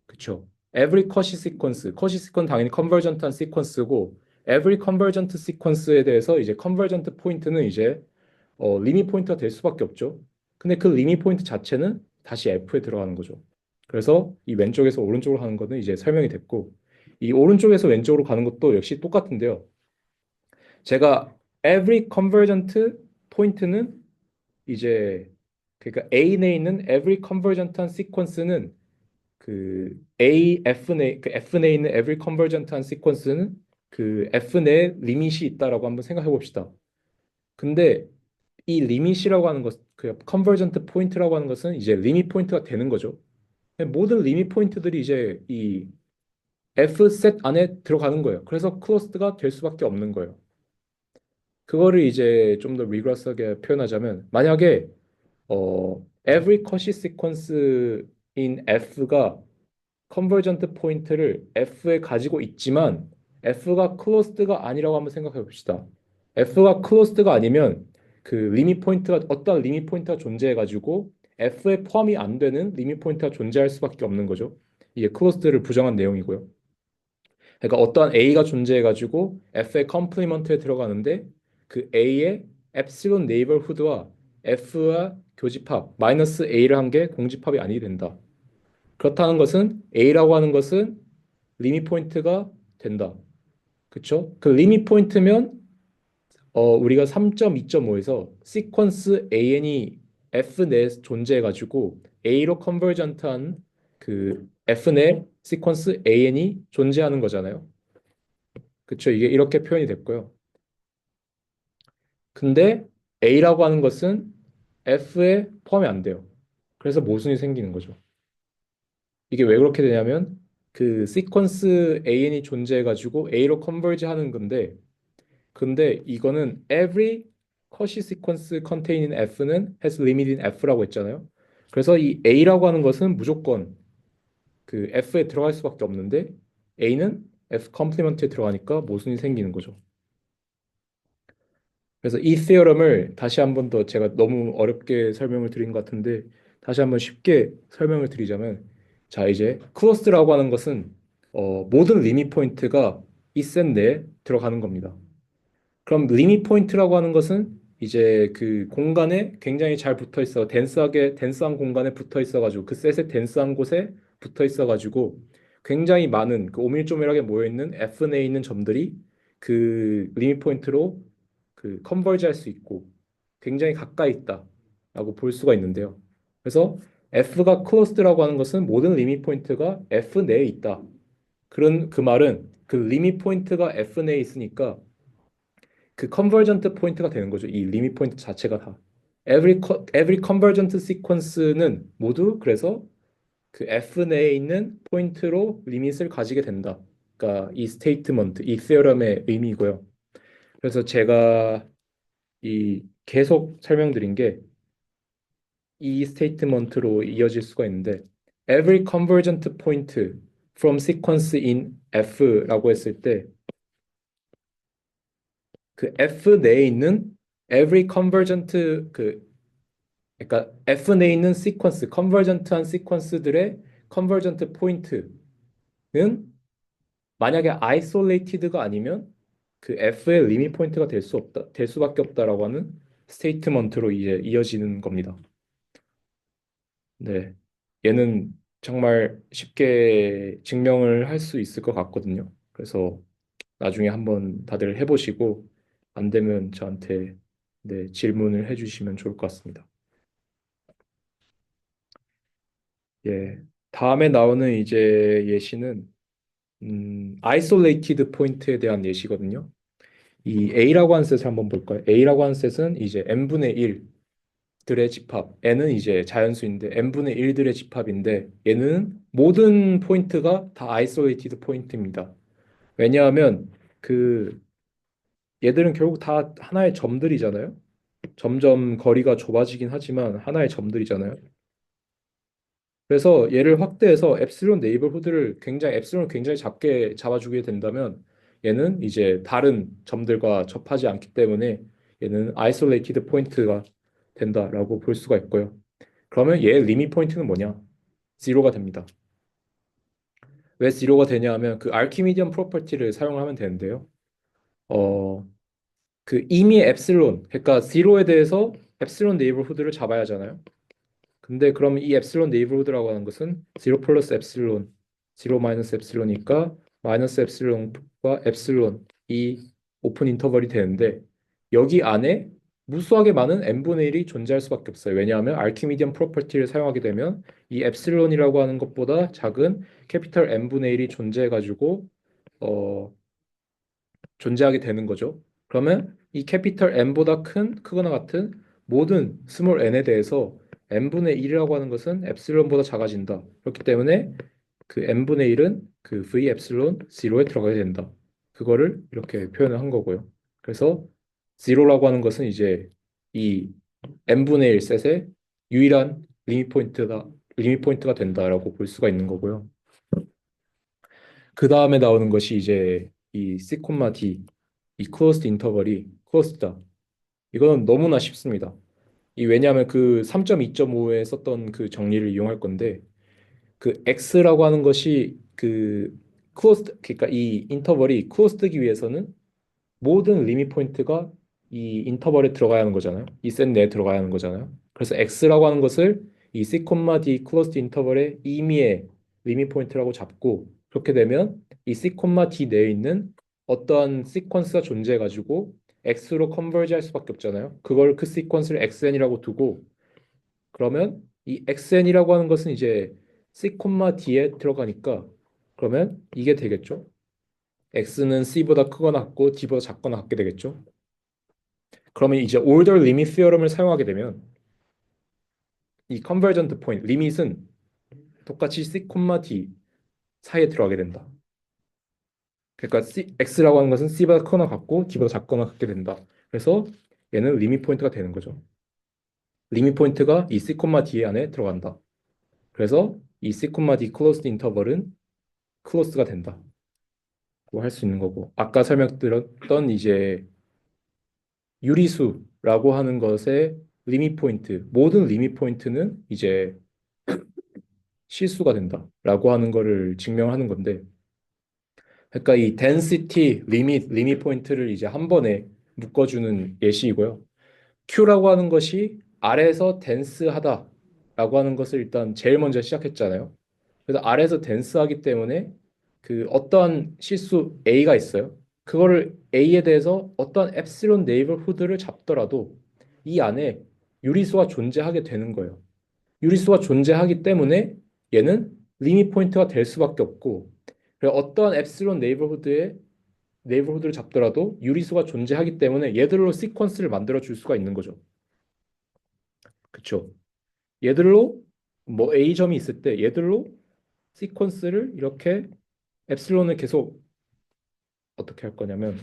그쵸? Every Cauchy sequence, Cauchy sequence 당연히 컨버전트한 시퀀스고 every convergent sequence에 대해서 이제 컨버전트 포인트는 이제 리밋 포인트가 될 수밖에 없죠. 근데 그 리밋 포인트 자체는 다시 F에 들어가는 거죠. 그래서 이 왼쪽에서 오른쪽으로 가는 거는 이제 설명이 됐고, 이 오른쪽에서 왼쪽으로 가는 것도 역시 똑같은데요. 제가 every convergent 포인트는 이제 그러니까 A 내에 있는 every convergent한 sequence는 그 F 내에 있는 every convergent한 sequence는 그 F 내에 리밋이 있다라고 한번 생각해 봅시다. 근데 이 리밋이라고 하는 것, 그 컨버전트 포인트라고 하는 것은 이제 리밋 포인트가 되는 거죠. 모든 리밋 포인트들이 이제 이 F 셋 안에 들어가는 거예요. 그래서 클로스드가 될 수밖에 없는 거예요. 그거를 이제 좀 더 리그러스하게 표현하자면 만약에 every Cauchy sequence in F가 컨버전트 포인트를 F에 가지고 있지만 F가 클로스드가 아니라고 한번 생각해 봅시다. F가 클로스드가 아니면 그 리밋 포인트가 어떤 리밋 포인트가 존재해 가지고 F에 포함이 안 되는 리밋 포인트가 존재할 수밖에 없는 거죠. 이게 클로스드를 부정한 내용이고요. 그러니까 어떠한 A가 존재해 가지고 F의 컴플리먼트에 들어가는데 그 A의 엡실론 네이버후드와 F와 교집합 마이너스 A를 한 게 공집합이 아니게 된다. 그렇다는 것은 A라고 하는 것은 리밋 포인트가 된다. 그쵸? 그 리밋 포인트면 우리가 3.2.5에서 시퀀스 AN이 F 내에 존재해가지고 A로 컨버전트한 그 F 내 시퀀스 AN이 존재하는 거잖아요. 그쵸? 이게 이렇게 표현이 됐고요. 근데 A라고 하는 것은 F에 포함이 안 돼요. 그래서 모순이 생기는 거죠. 이게 왜 그렇게 되냐면 그 시퀀스 AN이 존재해가지고 A로 컨버지 하는 건데 근데 이거는 every Cauchy sequence contained in F는 has limit in F라고 했잖아요. 그래서 이 A라고 하는 것은 무조건 그 F에 들어갈 수밖에 없는데 A는 F 컴플리먼트에 들어가니까 모순이 생기는 거죠. 그래서 이 theorem을 다시 한번 더 제가 너무 어렵게 설명을 드린 것 같은데 다시 한번 쉽게 설명을 드리자면 자 이제 클로스라고 하는 것은 모든 리밋 포인트가 이 셋 내에 들어가는 겁니다. 그럼 리밋 포인트라고 하는 것은 이제 그 공간에 굉장히 잘 붙어 있어 덴스하게 덴스한 공간에 붙어 있어 가지고 그 셋의 덴스한 곳에 붙어 있어 가지고 굉장히 많은 그 오밀조밀하게 모여 있는 F 내에 있는 점들이 그 리밋 포인트로 그 컨버지 할 수 있고 굉장히 가까이 있다라고 볼 수가 있는데요. 그래서 F가 클로스드라고 하는 것은 모든 리밋 포인트가 F 내에 있다. 그런 그 말은 그 리밋 포인트가 F 내에 있으니까 그 컨버전트 포인트가 되는 거죠. 이 리밋 포인트 자체가 다. every convergent sequence는 모두 그래서 그 F 내에 있는 포인트로 리밋을 가지게 된다. 그러니까 이 스테이트먼트, 이 theorem의 의미고요. 그래서 제가 이 계속 설명드린 게 이 스테이트먼트로 이어질 수가 있는데 every convergent point from sequence in F라고 했을 때 그 F 내에 있는 every convergent 그 그러니까 F 내에 있는 시퀀스, 컨버전트한 시퀀스들의 컨버전트 포인트는 만약에 아이솔레이티드가 아니면 그 F의 리밋 포인트가 될 수 없다, 될 수밖에 없다라고 하는 스테이트먼트로 이제 이어지는 겁니다. 네, 얘는 정말 쉽게 증명을 할 수 있을 것 같거든요. 그래서 나중에 한번 다들 해보시고 안 되면 저한테 네, 질문을 해주시면 좋을 것 같습니다. 예. 다음에 나오는 이제 예시는 아이솔레이티드 포인트에 대한 예시거든요. 이 A라고 하는 셋을 한번 볼까요? A라고 하는 셋은 이제 n분의 1 들의 집합. n은 이제 자연수인데 n분의 1들의 집합인데 얘는 모든 포인트가 다 아이솔레이티드 포인트입니다. 왜냐하면 그 얘들은 결국 다 하나의 점들이잖아요. 점점 거리가 좁아지긴 하지만 하나의 점들이잖아요. 그래서 얘를 확대해서 엡실론 네이버후드를 굉장히 엡실론을 굉장히 작게 잡아주게 된다면 얘는 이제 다른 점들과 접하지 않기 때문에 얘는 아이솔레이티드 포인트가 된다라고 볼 수가 있고요. 그러면 얘의 리밋 포인트는 뭐냐? 0가 됩니다. 왜 0가 되냐 하면 그 아르키미디언 프로퍼티를 사용하면 되는데요. 어, 그 이미 엡실론, 그러니까 0에 대해서 엡실론 네이버후드를 잡아야 하잖아요. 근데 그럼 이 엡실론 네이버후드라고 하는 것은 0 플러스 엡실론, 0 마이너스 엡실론이니까 마이너스 엡실론과 엡실론 이 오픈 인터벌이 되는데 여기 안에 무수하게 많은 n분의 1이 존재할 수밖에 없어요. 왜냐하면 아르키미디언 프로퍼티를 사용하게 되면 이 엡실론이라고 하는 것보다 작은 캐피털 n분의 1이 존재해가지고 어, 존재하게 되는 거죠. 그러면 이 캐피털 N보다 크거나 같은 모든 스몰 n에 대해서 n분의 1이라고 하는 것은 엡실론보다 작아진다. 그렇기 때문에 그 n분의 1은 그 v 엡실론 0에 들어가게 된다. 그거를 이렇게 표현을 한 거고요. 그래서 0라고 하는 것은 이제 이 n분의 1 셋의 유일한 리밋 포인트가 된다라고 볼 수가 있는 거고요. 그 다음에 나오는 것이 이제 이 C, D, 이 클로스드 인터벌이 클로스드다. 이거는 너무나 쉽습니다. 이 왜냐하면 그 3.2.5에 썼던 그 정리를 이용할 건데 그 X라고 하는 것이 그 클로스드 그러니까 이 인터벌이 클로스드기 위해서는 모든 리밋 포인트가 이 인터벌에 들어가야 하는 거잖아요. 이 셋 내에 들어가야 하는 거잖아요. 그래서 X라고 하는 것을 이 C, D 클로스드 인터벌의 임의의 리밋 포인트라고 잡고 그렇게 되면 이 C, D 내에 있는 어떠한 시퀀스가 존재해가지고 X로 컨버지 할 수밖에 없잖아요. 그걸 그 시퀀스를 XN이라고 두고 그러면 이 XN이라고 하는 것은 이제 C, D에 들어가니까 그러면 이게 되겠죠. X는 C보다 크거나 같고 D보다 작거나 같게 되겠죠. 그러면 이제 올더 리밋 티어럼을 사용하게 되면 이 컨버전트 포인트 리밋은 똑같이 C, D 사이에 들어가게 된다. 그러니까 X라고 하는 것은 C보다 크거나 같고 D보다 작거나 같게 된다. 그래서 얘는 리밋 포인트가 되는 거죠. 리밋 포인트가 이 C, D 안에 들어간다. 그래서 이 C, D 클로스드 인터벌은 클로스가 된다. 할 수 있는 거고 아까 설명드렸던 이제 유리수라고 하는 것의 리밋 포인트 모든 리밋 포인트는 이제 실수가 된다라고 하는 거를 증명하는 건데 그러니까 이 density 리밋 포인트를 이제 한 번에 묶어주는 예시이고요. Q라고 하는 것이 R에서 dense하다라고 하는 것을 일단 제일 먼저 시작했잖아요. 그래서 R에서 dense하기 때문에 그 어떠한 실수 A가 있어요. 그거를 A에 대해서 어떤 엡실론 네이버후드를 잡더라도 이 안에 유리수가 존재하게 되는 거예요. 유리수가 존재하기 때문에 얘는 리밋 포인트가 될 수밖에 없고 그리고 어떠한 엡실론 네이버후드를 잡더라도 유리수가 존재하기 때문에 얘들로 시퀀스를 만들어 줄 수가 있는 거죠. 그쵸? 얘들로 뭐 A점이 있을 때 얘들로 시퀀스를 이렇게 엡실론을 계속 어떻게 할 거냐면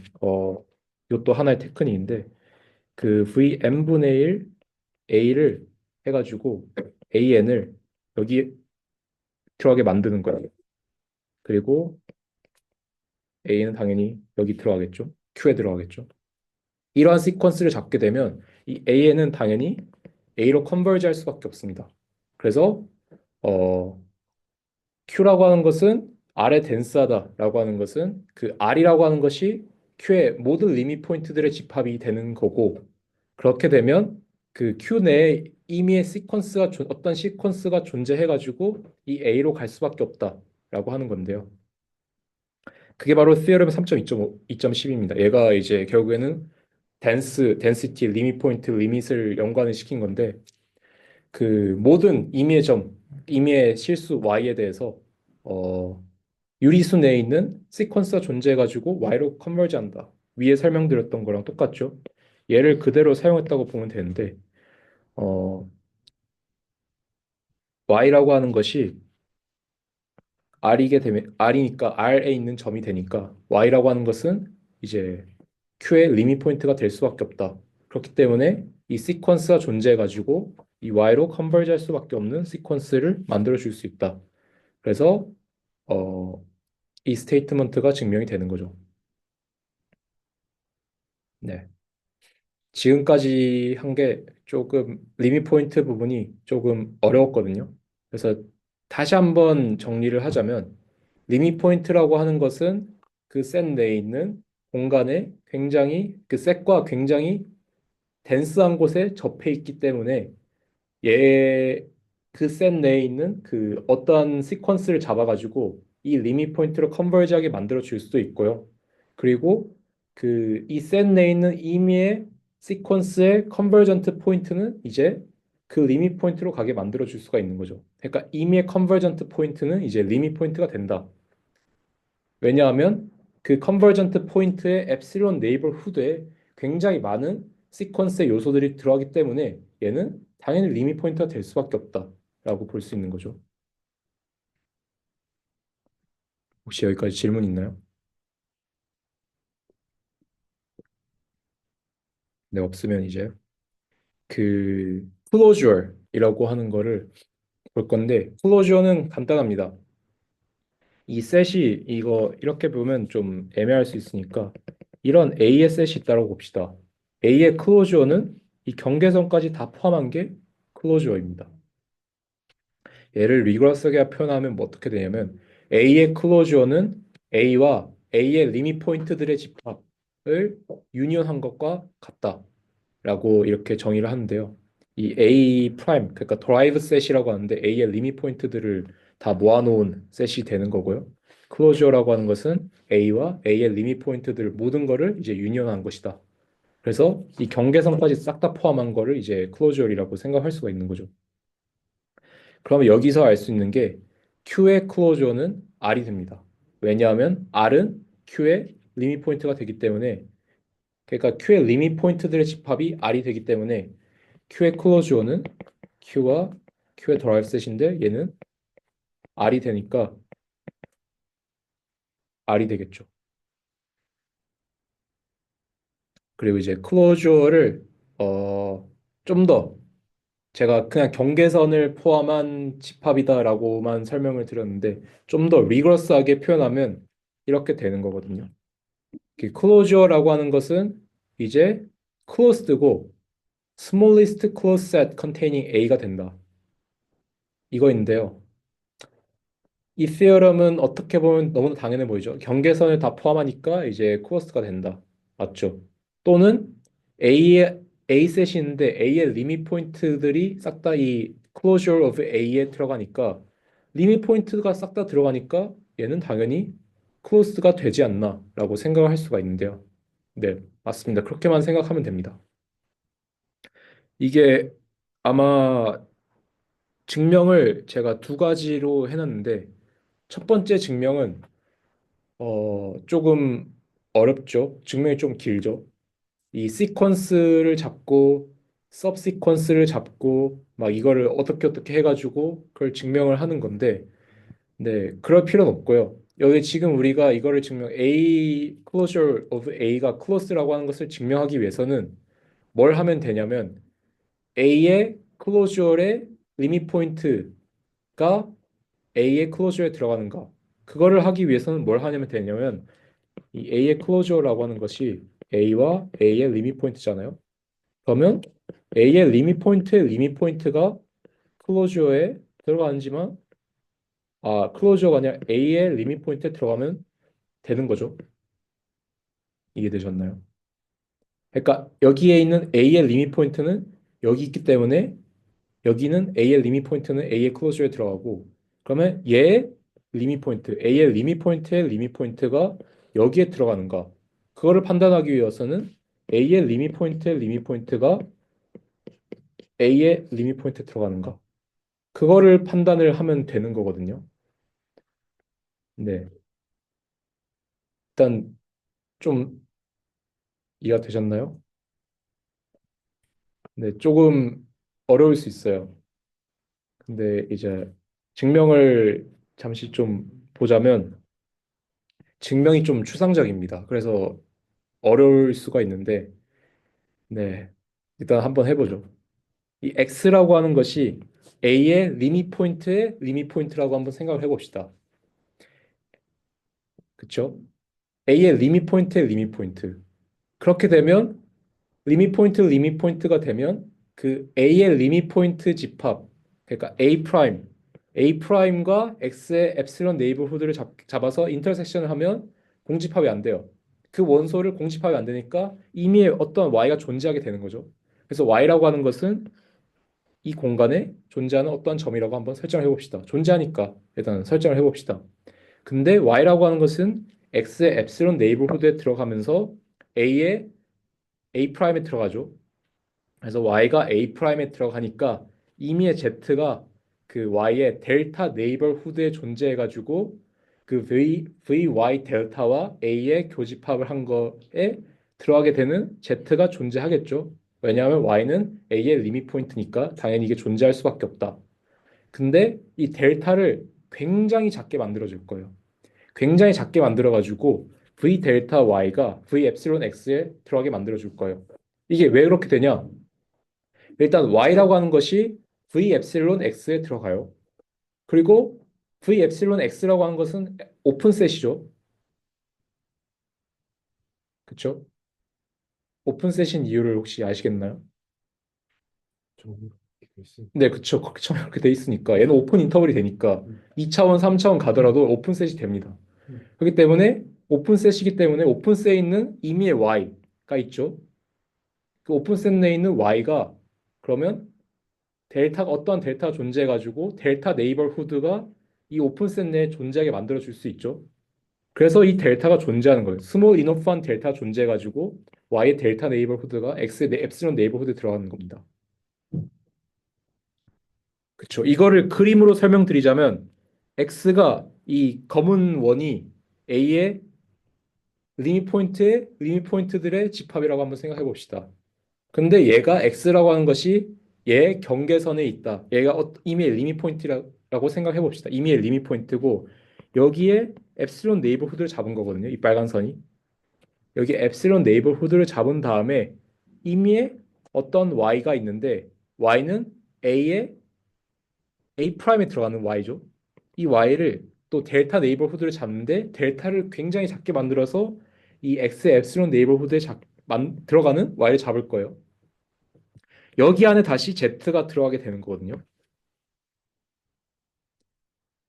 이것도 하나의 테크닉인데 그 Vn분의 1 A를 해가지고 AN을 여기 들어가게 만드는 거예요. 그리고 A는 당연히 여기 들어가겠죠. Q에 들어가겠죠. 이러한 시퀀스를 잡게 되면 이 AN은 당연히 A로 컨버지 할 수밖에 없습니다. 그래서 어, Q라고 하는 것은 R에 덴스하다라고 하는 것은 그 R이라고 하는 것이 Q의 모든 리밋 포인트들의 집합이 되는 거고 그렇게 되면 그 Q 내에 임의의 어떤 시퀀스가 존재해가지고 이 A로 갈 수밖에 없다라고 하는 건데요. 그게 바로 theorem 3.2.5, 2.10입니다. 얘가 이제 결국에는 density, 리밋 포인트, 리밋을 연관을 시킨 건데 그 모든 임의의 실수 y에 대해서 어, 유리수 내에 있는 시퀀스가 존재해가지고 y로 컨버지한다. 위에 설명드렸던 거랑 똑같죠. 얘를 그대로 사용했다고 보면 되는데 어, y라고 하는 것이 r이게 되면 r이니까 r에 있는 점이 되니까 y라고 하는 것은 이제 q의 리밋 포인트가 될 수밖에 없다. 그렇기 때문에 이 시퀀스가 존재해가지고 이 y로 컨버지 할 수밖에 없는 시퀀스를 만들어 줄 수 있다. 그래서 어, 이 스테이트먼트가 증명이 되는 거죠. 네. 지금까지 한 게 조금 리밋 포인트 부분이 조금 어려웠거든요. 그래서 다시 한번 정리를 하자면 리밋 포인트라고 하는 것은 그 셋 내에 있는 공간에 굉장히 그 셋과 굉장히 덴스한 곳에 접해 있기 때문에 얘 그 셋 내에 있는 그 어떠한 시퀀스를 잡아가지고 이 리밋 포인트로 컨버지하게 만들어 줄 수도 있고요. 그리고 그 이 셋 내에 있는 임의의 시퀀스의 컨버전트 포인트는 이제 그 리밋 포인트로 가게 만들어 줄 수가 있는 거죠. 그러니까 임의의 컨버전트 포인트는 이제 리밋 포인트가 된다. 왜냐하면 그 컨버전트 포인트의 엡실론 네이버 후드에 굉장히 많은 시퀀스의 요소들이 들어가기 때문에 얘는 당연히 리밋 포인트가 될 수밖에 없다라고 볼 수 있는 거죠. 혹시 여기까지 질문 있나요? 네, 없으면 이제 그 클로저이라고 하는 거를 볼 건데 클로저는 간단합니다. 이 셋이 이거 이렇게 보면 좀 애매할 수 있으니까 이런 A의 셋이 있다고 봅시다. A의 클로저는 이 경계선까지 다 포함한 게 클로저입니다. 얘를 리그러스하게 표현하면 뭐 어떻게 되냐면 A의 클로저는 A와 A의 리밋 포인트들의 집합을 유니온한 것과 같다라고 이렇게 정의를 하는데요. 이 A 프라임 그러니까 드라이브 셋이라고 하는데 A의 리밋 포인트들을 다 모아놓은 셋이 되는 거고요. 클로저라고 하는 것은 A와 A의 리밋 포인트들 모든 거를 이제 유니온한 것이다. 그래서 이 경계선까지 싹 다 포함한 거를 이제 클로저이라고 생각할 수가 있는 거죠. 그러면 여기서 알 수 있는 게 Q의 클로저는 R이 됩니다. 왜냐하면 R은 Q의 리밋 포인트가 되기 때문에 그러니까 Q의 리밋 포인트들의 집합이 R이 되기 때문에 Q의 클로저는 Q와 Q의 드라이브 셋인데 얘는 R이 되니까 R이 되겠죠. 그리고 이제 클로저를 좀 더 제가 그냥 경계선을 포함한 집합이다라고만 설명을 드렸는데 좀 더 리그러스하게 표현하면 이렇게 되는 거거든요. 클로저라고 하는 것은 이제 closed고 smallest closed set containing A가 된다. 이거인데요. 이 theorem은 어떻게 보면 너무나 당연해 보이죠. 경계선을 다 포함하니까 이제 closed가 된다. 맞죠? 또는 A의 A 셋이 있는데 A의 리밋 포인트들이 싹 다 이 closure of A에 들어가니까 리밋 포인트가 싹 다 들어가니까 얘는 당연히 closed가 되지 않나라고 생각을 할 수가 있는데요. 네, 맞습니다. 그렇게만 생각하면 됩니다. 이게 아마 증명을 제가 두 가지로 해놨는데 첫 번째 증명은 조금 어렵죠. 증명이 좀 길죠. 이 시퀀스를 잡고 서브시퀀스를 잡고 막 이거를 어떻게 어떻게 해가지고 그걸 증명을 하는 건데 네, 그럴 필요는 없고요. 여기 지금 우리가 이거를 증명 A closure of A가 close라고 하는 것을 증명하기 위해서는 뭘 하면 되냐면 A의 클로저의 리밋 포인트가 A의 클로저에 들어가는가? 그거를 하기 위해서는 뭘 하냐면 되냐면 이 A의 클로저라고 하는 것이 A와 A의 리밋 포인트잖아요. 그러면 A의 리밋 포인트의 리밋 포인트가 클로저에 들어가는지만 클로저가 아니라 A의 리밋 포인트에 들어가면 되는 거죠. 이해되셨나요? 그러니까 여기에 있는 A의 리밋 포인트는 여기 있기 때문에 여기는 A의 리밋 포인트는 A의 클로저에 들어가고 그러면 얘의 리밋 포인트, A의 리밋 포인트의 리밋 포인트가 여기에 들어가는가? 그거를 판단하기 위해서는 A의 리밋 포인트의 리밋 포인트가 A의 리밋 포인트에 들어가는가? 그거를 판단을 하면 되는 거거든요. 네. 일단 좀 이해가 되셨나요? 네, 조금 어려울 수 있어요. 근데 이제 증명을 잠시 좀 보자면 증명이 좀 추상적입니다. 그래서 어려울 수가 있는데, 네. 일단 한번 해보죠. 이 x라고 하는 것이 a의 리밋 포인트의 리밋 포인트라고 한번 생각을 해봅시다. 그쵸? a의 리밋 포인트의 리밋 포인트. 그렇게 되면 리밋 포인트가 되면 그 a의 리밋 포인트 집합, 그러니까 a 프라임, a 프라임과 x의 엡실론 네이버후드를 잡아서 인터섹션을 하면 공집합이 안 돼요. 그 원소를 공집합이 안 되니까 이미 어떤 y가 존재하게 되는 거죠. 그래서 y라고 하는 것은 이 공간에 존재하는 어떤 점이라고 한번 설정을 해봅시다. 존재하니까 일단 설정을 해봅시다. 근데 y라고 하는 것은 x의 엡실론 네이버후드에 들어가면서 a의 a 프라임에 들어가죠. 그래서 y가 a 프라임에 들어가니까 이미의 z가 그 y의 델타 네이버후드에 존재해가지고 그 vy 델타와 a의 교집합을 한 거에 들어가게 되는 z가 존재하겠죠. 왜냐하면 y는 a의 리밋 포인트니까 당연히 이게 존재할 수밖에 없다. 근데 이 델타를 굉장히 작게 만들어 줄 거예요. 굉장히 작게 만들어 가지고 v 델타 y가 v 엡실론 x에 들어가게 만들어 줄 거예요. 이게 왜 그렇게 되냐? 일단 y라고 하는 것이 v 엡실론 x에 들어가요. 그리고 v 엡실론 x라고 하는 것은 오픈셋이죠. 그쵸? 오픈셋인 이유를 혹시 아시겠나요? 정말 이렇게 있으니까. 네, 그쵸. 그렇게 돼 있으니까. 얘는 오픈 인터벌이 되니까 음, 2차원, 3차원 가더라도 오픈셋이 됩니다. 음, 그렇기 때문에 오픈셋이기 때문에 오픈셋에 있는 임의의 y가 있죠. 그 오픈셋 내에 있는 y가 그러면 델타가 어떠한 델타가 존재해가지고 델타 네이버후드가 이 오픈셋 내에 존재하게 만들어 줄 수 있죠. 그래서 이 델타가 존재하는 거예요. 스몰 이너프한 델타 존재해가지고 y의 델타 네이버후드가 x의 엡실론 네이버후드에 들어가는 겁니다. 그렇죠. 이거를 그림으로 설명드리자면 x가 이 검은 원이 a의 리밋 포인트들의 집합이라고 한번 생각해 봅시다. 근데 얘가 x라고 하는 것이 얘 경계선에 있다. 얘가 이미의 리밋 포인트라고 생각해 봅시다. 이미의 리밋 포인트고 여기에 엡실론 네이버후드를 잡은 거거든요. 이 빨간 선이. 여기 엡실론 네이버후드를 잡은 다음에 이미의 어떤 y가 있는데 y는 a의 a 프라임에 들어가는 y죠. 이 y를 또 델타 네이버후드를 잡는데 델타를 굉장히 작게 만들어서 이 x의 엡실론 네이버후드에 들어가는 y를 잡을 거예요. 여기 안에 다시 z가 들어가게 되는 거거든요.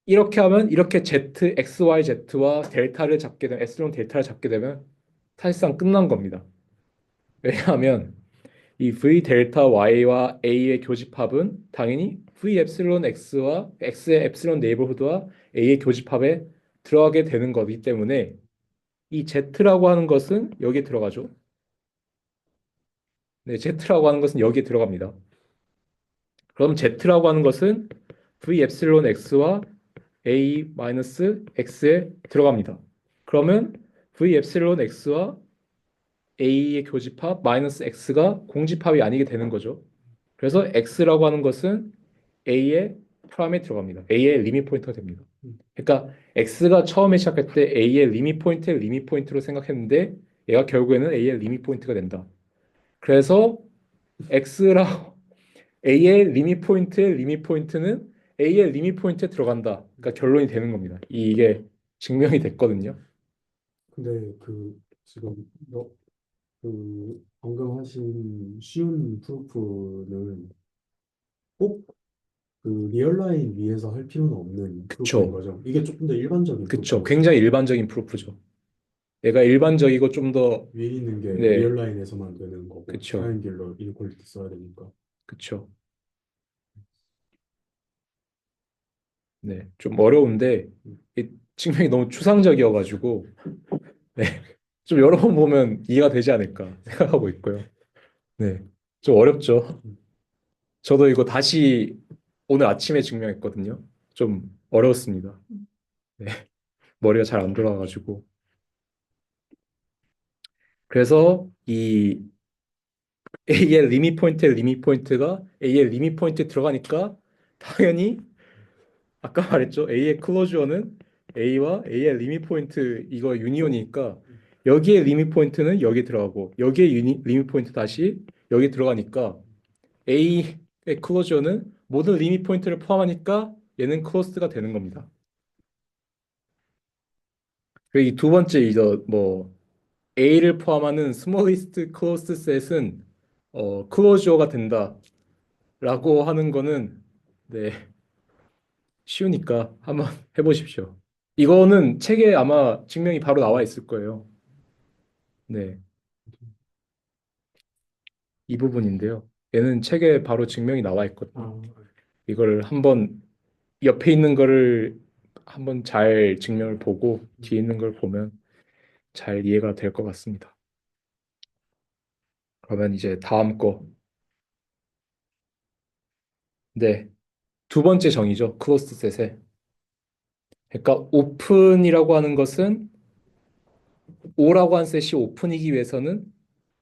이렇게 하면 이렇게 z, x, y, z와 델타를 잡게 되면 엡실론 델타를 잡게 되면 사실상 끝난 겁니다. 왜냐하면 이 v 델타 y와 a의 교집합은 당연히 v 엡실론 x와 x의 엡실론 네이버후드와 a의 교집합에 들어가게 되는 거기 때문에 이 z라고 하는 것은 여기에 들어가죠. 네, z라고 하는 것은 여기에 들어갑니다. 그럼 z라고 하는 것은 v 엡실론 x와 a 마이너스 x에 들어갑니다. 그러면 v 엡실론 x와 a의 교집합 마이너스 x가 공집합이 아니게 되는 거죠. 그래서 x라고 하는 것은 a의 프라임에 들어갑니다. a의 리밋 포인트가 됩니다. 음. 그러니까 x가 처음에 시작할 때 a의 리밋 포인트로 생각했는데 얘가 결국에는 a의 리밋 포인트가 된다. 그래서 x라고 a의 리밋 포인트는 a의 리밋 포인트에 들어간다. 그러니까 결론이 되는 겁니다. 이게 증명이 됐거든요. 근데 그 지금 너 그 방금 하신 쉬운 프루프는 꼭 그 리얼라인 위에서 할 필요는 없는 프루프인 그쵸. 거죠. 이게 조금 더 일반적인 그쵸. 프루프인 거죠. 굉장히 일반적인 프로프죠. 얘가 일반적이고 좀 더, 위에 있는 게 네, 리얼라인에서만 되는 거고 그쵸. 트라이앵귤러 이퀄리티 써야 되니까. 그쵸. 네, 좀 어려운데, 음, 이 증명이 너무 추상적이어가지고, 네, 좀 여러 번 보면 이해가 되지 않을까 생각하고 있고요. 네, 좀 어렵죠. 음. 저도 이거 다시 오늘 아침에 증명했거든요. 좀 어려웠습니다. 네, 머리가 잘 안 돌아가가지고. 그래서 이 A의 리밋 포인트에 리밋 포인트가 A의 리밋 포인트에 들어가니까 당연히 아까 말했죠. A의 클로저는 A와 A의 리밋 포인트 이거 유니온이니까 여기에 리밋 포인트는 여기 들어가고 여기에 리밋 포인트 다시 여기 들어가니까 A의 클로저는 모든 리밋 포인트를 포함하니까 얘는 클로스가 되는 겁니다. 그리고 이 두 번째 이저 뭐 A를 포함하는 스몰리스트 클로스 셋은 클로저가 된다라고 하는 거는 네 쉬우니까 한번 해보십시오. 이거는 책에 아마 증명이 바로 나와 있을 거예요. 네, 이 부분인데요. 얘는 책에 바로 증명이 나와 있거든요. 아, 이걸 한번 옆에 있는 거를 한번 잘 증명을 보고 뒤에 있는 걸 보면 잘 이해가 될 것 같습니다. 그러면 이제 다음 거. 네, 두 번째 정의죠. 클로스드 셋의. 그러니까 오픈이라고 하는 것은 O라고 한 셋이 오픈이기 위해서는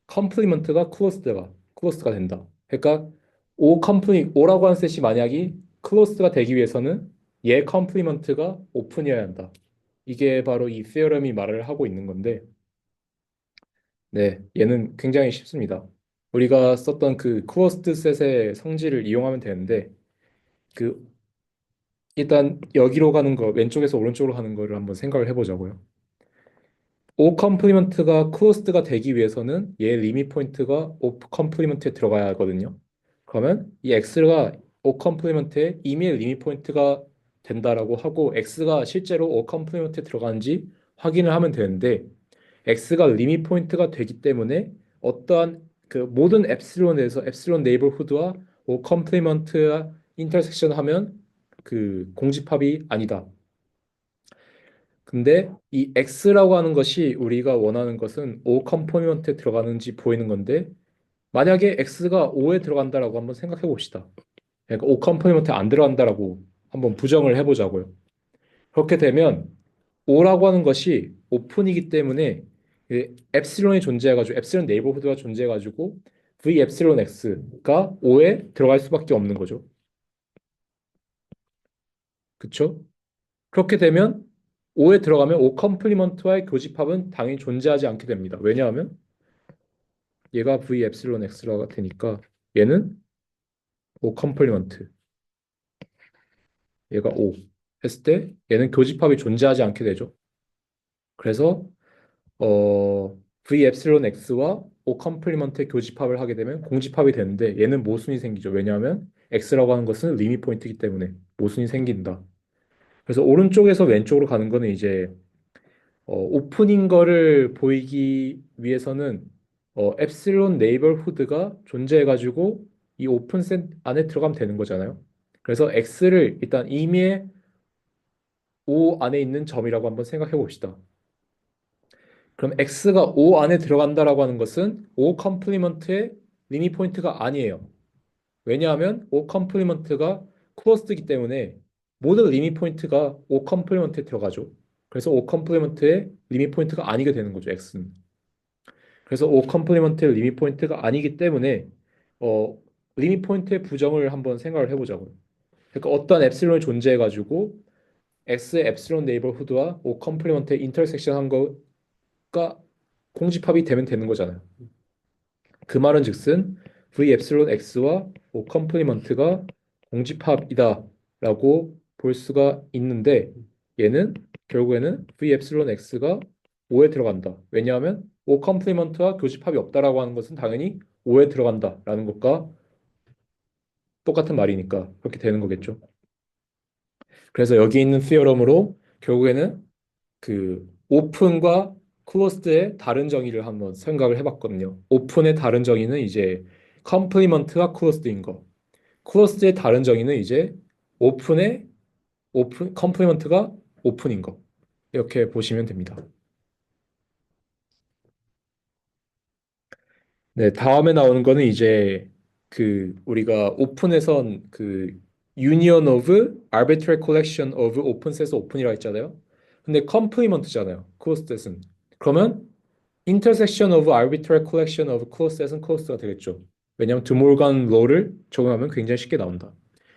컴플리먼트가 클로스가 된다. 그러니까 O라고 한 셋이 만약이 클로스가 되기 위해서는 얘 컴플리먼트가 오픈이어야 한다. 이게 바로 이 세어럼이 말을 하고 있는 건데, 네, 얘는 굉장히 쉽습니다. 우리가 썼던 그 클로스드 셋의 성질을 이용하면 되는데, 그 일단 여기로 가는 거, 왼쪽에서 오른쪽으로 가는 거를 한번 생각을 해보자고요. O 컴플리먼트가 클로스드가 되기 위해서는 얘 리밋 포인트가 O 컴플리먼트에 들어가야 하거든요. 그러면 이 X가 O 컴플리먼트에 이미 리밋 포인트가 된다라고 하고 X가 실제로 O 컴플리먼트에 들어가는지 확인을 하면 되는데 X가 리밋 포인트가 되기 때문에 어떠한 그 모든 엡실론에서 엡실론 네이버후드와 O 컴플리먼트 인터섹션 하면 그 공집합이 아니다. 근데 이 X라고 하는 것이 우리가 원하는 것은 O 컴포넌트에 들어가는지 보이는 건데 만약에 X가 O에 들어간다라고 한번 생각해 봅시다. 그러니까 O 컴포넌트에 안 들어간다라고 한번 부정을 해보자고요. 그렇게 되면 O라고 하는 것이 오픈이기 때문에 그 엡실론이 존재해가지고 엡실론 네이버후드가 존재해가지고 V 엡실론 X가 O에 들어갈 수밖에 없는 거죠. 그쵸? 그렇게 되면 O에 들어가면 O 컴플리먼트와의 교집합은 당연히 존재하지 않게 됩니다. 왜냐하면 얘가 V 엡실론 X가 되니까 얘는 O 컴플리먼트, 얘가 O 했을 때 얘는 교집합이 존재하지 않게 되죠. 그래서 V 엡실론 X와 O 컴플리먼트의 교집합을 하게 되면 공집합이 되는데 얘는 모순이 생기죠. 왜냐하면 X라고 하는 것은 리밋 포인트이기 때문에 모순이 생긴다. 그래서 오른쪽에서 왼쪽으로 가는 거는 이제 오픈인 거를 보이기 위해서는 엡실론 네이버후드가 존재해가지고 이 오픈 셋 안에 들어가면 되는 거잖아요. 그래서 X를 일단 임의의 O 안에 있는 점이라고 한번 생각해 봅시다. 그럼 X가 O 안에 들어간다라고 하는 것은 O 컴플리먼트의 리밋 포인트가 아니에요. 왜냐하면 O 컴플리먼트가 클로스드이기 때문에 모든 리밋 포인트가 O 컴플리먼트에 들어가죠. 그래서 O 컴플리먼트의 리밋 포인트가 아니게 되는 거죠, X는. 그래서 O 컴플리먼트의 리밋 포인트가 아니기 때문에 어, 리밋 포인트의 부정을 한번 생각을 해보자고요. 그러니까 어떤 엡실론이 존재해가지고 X의 엡실론 네이버후드와 O 컴플리먼트의 인터섹션 한 거가 공집합이 되면 되는 거잖아요. 그 말은 즉슨 V 엡실론 X와 O 컴플리먼트가 공집합이다라고 볼 수가 있는데 얘는 결국에는 V 엡실론 X가 O에 들어간다. 왜냐하면 O 컴플리먼트와 교집합이 없다라고 하는 것은 당연히 O에 들어간다라는 것과 똑같은 말이니까 그렇게 되는 거겠죠. 그래서 여기 있는 티어럼으로 결국에는 그 오픈과 클로스드의 다른 정의를 한번 생각을 해봤거든요. 오픈의 다른 정의는 이제 컴플리먼트가 클로스드인 거. 클로스드의 다른 정의는 이제 오픈의 오픈 컴플리먼트가 오픈인 거. 이렇게 보시면 됩니다. 네, 다음에 나오는 거는 이제 그 우리가 오픈에선 그 Union of Arbitrary Collection of Open Sets Open이라 했잖아요. 근데 컴플리먼트잖아요. 클로스드는. 그러면 intersection of arbitrary collection of clauses and clause가 되겠죠. 왜냐하면 드몰간 law를 적용하면 굉장히 쉽게 나온다.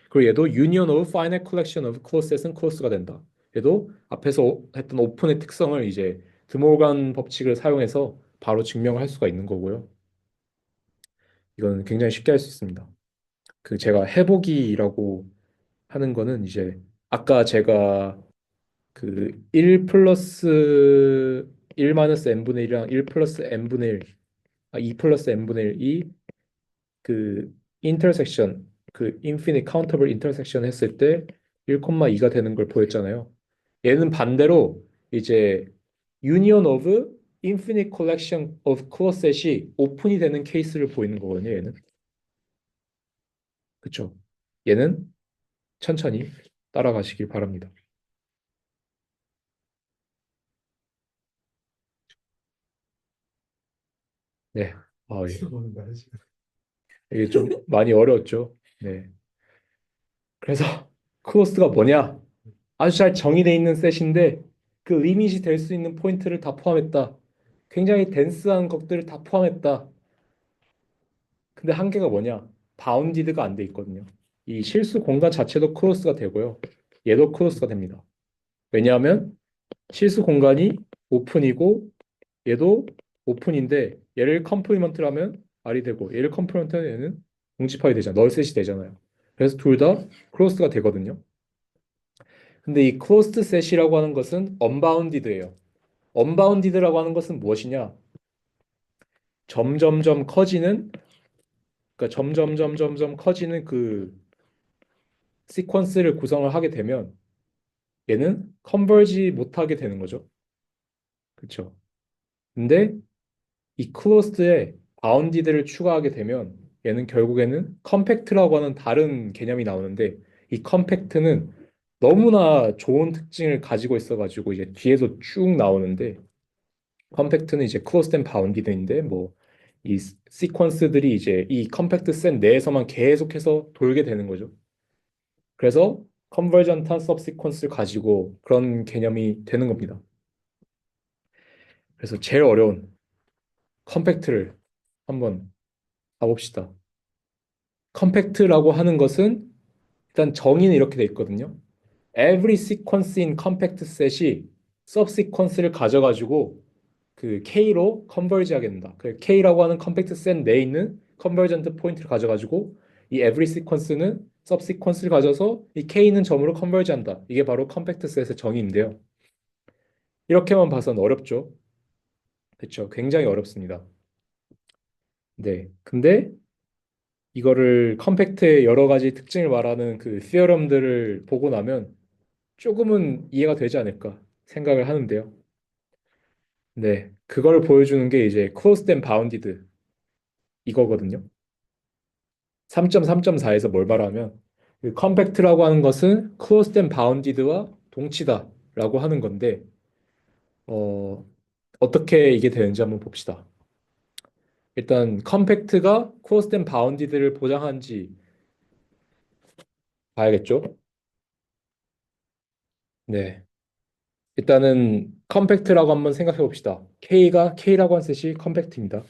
그리고 얘도 union of finite collection of clauses and clause가 된다. 얘도 앞에서 했던 오픈의 특성을 이제 드몰간 법칙을 사용해서 바로 증명할 수가 있는 거고요. 이건 굉장히 쉽게 할 수 있습니다. 그 제가 해보기라고 하는 거는 이제 아까 제가 그 1 플러스 1 마이너스 n분의 1이랑 1 플러스 n분의 1, 2 플러스 n분의 1이 그 인터섹션, 그 인피니트 카운터블 인터섹션 했을 때 1,2가 되는 걸 보였잖아요. 얘는 반대로 이제 union of infinite collection of clauset이 오픈이 되는 케이스를 보이는 거거든요, 얘는. 그쵸? 얘는 천천히 따라가시길 바랍니다. 네. 예. 뭐는 거야, 지금? 이게 좀 많이 어려웠죠. 네. 그래서 클로스가 뭐냐? 아주 잘 정의되어 있는 셋인데 그 리밋이 될 수 있는 포인트를 다 포함했다. 굉장히 덴스한 것들을 다 포함했다. 근데 한계가 뭐냐? 바운디드가 안 돼 있거든요. 이 실수 공간 자체도 크로스가 되고요. 얘도 크로스가 됩니다. 왜냐하면 실수 공간이 오픈이고 얘도 오픈인데 얘를 컴플리먼트라면 R이 되고 얘를 컴플리먼트하면 얘는 공집합이 되잖아. 널셋이 되잖아요. 그래서 둘 다 크로스가 되거든요. 근데 이 클로스드 셋이라고 하는 것은 언바운디드예요. 언바운디드라고 하는 것은 무엇이냐? 점점점 커지는 그러니까 점점점점점 커지는 그 시퀀스를 구성을 하게 되면 얘는 컨버지 못하게 되는 거죠. 그렇죠? 근데 이 클로스드에 바운디드를 추가하게 되면 얘는 결국에는 컴팩트라고 하는 다른 개념이 나오는데 이 컴팩트는 너무나 좋은 특징을 가지고 있어가지고 이제 뒤에서 쭉 나오는데 컴팩트는 이제 클로스드 앤 바운디드인데 뭐 이 시퀀스들이 이제 이 컴팩트 셋 내에서만 계속해서 돌게 되는 거죠. 그래서 컨버전탄 서브시퀀스를 가지고 그런 개념이 되는 겁니다. 그래서 제일 어려운 컴팩트를 한번 가봅시다. 컴팩트라고 하는 것은 일단 정의는 이렇게 돼 있거든요. Every sequence in compact set이 subsequence를 가져가지고 그 K로 컨버지하게 된다. 그 K라고 하는 컴팩트 셋 내에 있는 컨버전트 포인트를 가져가지고 이 every sequence는 subsequence를 가져서 이 K는 점으로 컨버지한다. 이게 바로 컴팩트 셋의 정의인데요. 이렇게만 봐서는 어렵죠. 그렇죠. 굉장히 어렵습니다. 네. 근데 이거를 컴팩트의 여러 가지 특징을 말하는 그 시어럼들을 보고 나면 조금은 이해가 되지 않을까 생각을 하는데요. 네. 그걸 보여주는 게 이제 closed and bounded 이거거든요. 3.3.4에서 뭘 말하면 그 컴팩트라고 하는 것은 closed and bounded와 동치다라고 하는 건데 어, 어떻게 이게 되는지 한번 봅시다. 일단 컴팩트가 closed and bounded를 보장하는지 봐야겠죠? 네. 일단은 컴팩트라고 한번 생각해 봅시다. K라고 한 셋이 컴팩트입니다.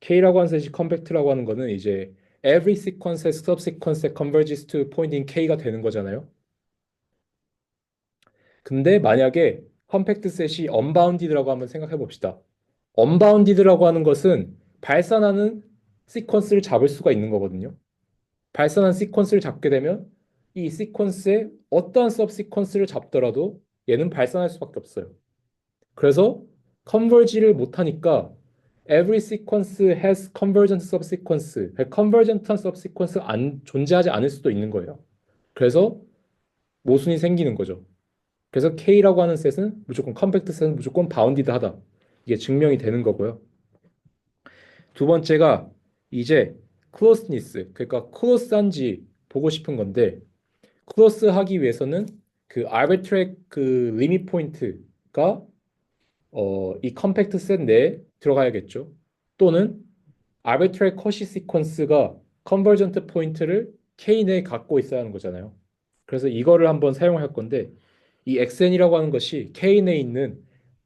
K라고 한 셋이 컴팩트라고 하는 거는 이제 every sequence has subsequence that converges to point in K가 되는 거잖아요. 근데 만약에 컴팩트 셋이 언바운디드라고 한번 생각해 봅시다. 언바운디드라고 하는 것은 발산하는 시퀀스를 잡을 수가 있는 거거든요. 발산한 시퀀스를 잡게 되면 이 시퀀스의 어떠한 서브시퀀스를 잡더라도 얘는 발산할 수밖에 없어요. 그래서 컨버지를 못하니까 every sequence has convergent subsequence, 컨버전트한 subsequence 존재하지 않을 수도 있는 거예요. 그래서 모순이 생기는 거죠. 그래서 K라고 하는 셋은 무조건 컴팩트 셋은 무조건 바운디드하다. 이게 증명이 되는 거고요. 두 번째가 이제 클로스니스, 그러니까 클로스한지 보고 싶은 건데 클로스 하기 위해서는 그 arbitrary 그 리밋 포인트가 이 컴팩트 셋 내에 들어가야겠죠. 또는 arbitrary cauchy sequence가 컨버전트 포인트를 K 내에 갖고 있어야 하는 거잖아요. 그래서 이거를 한번 사용할 건데 이 xn이라고 하는 것이 K 내에 있는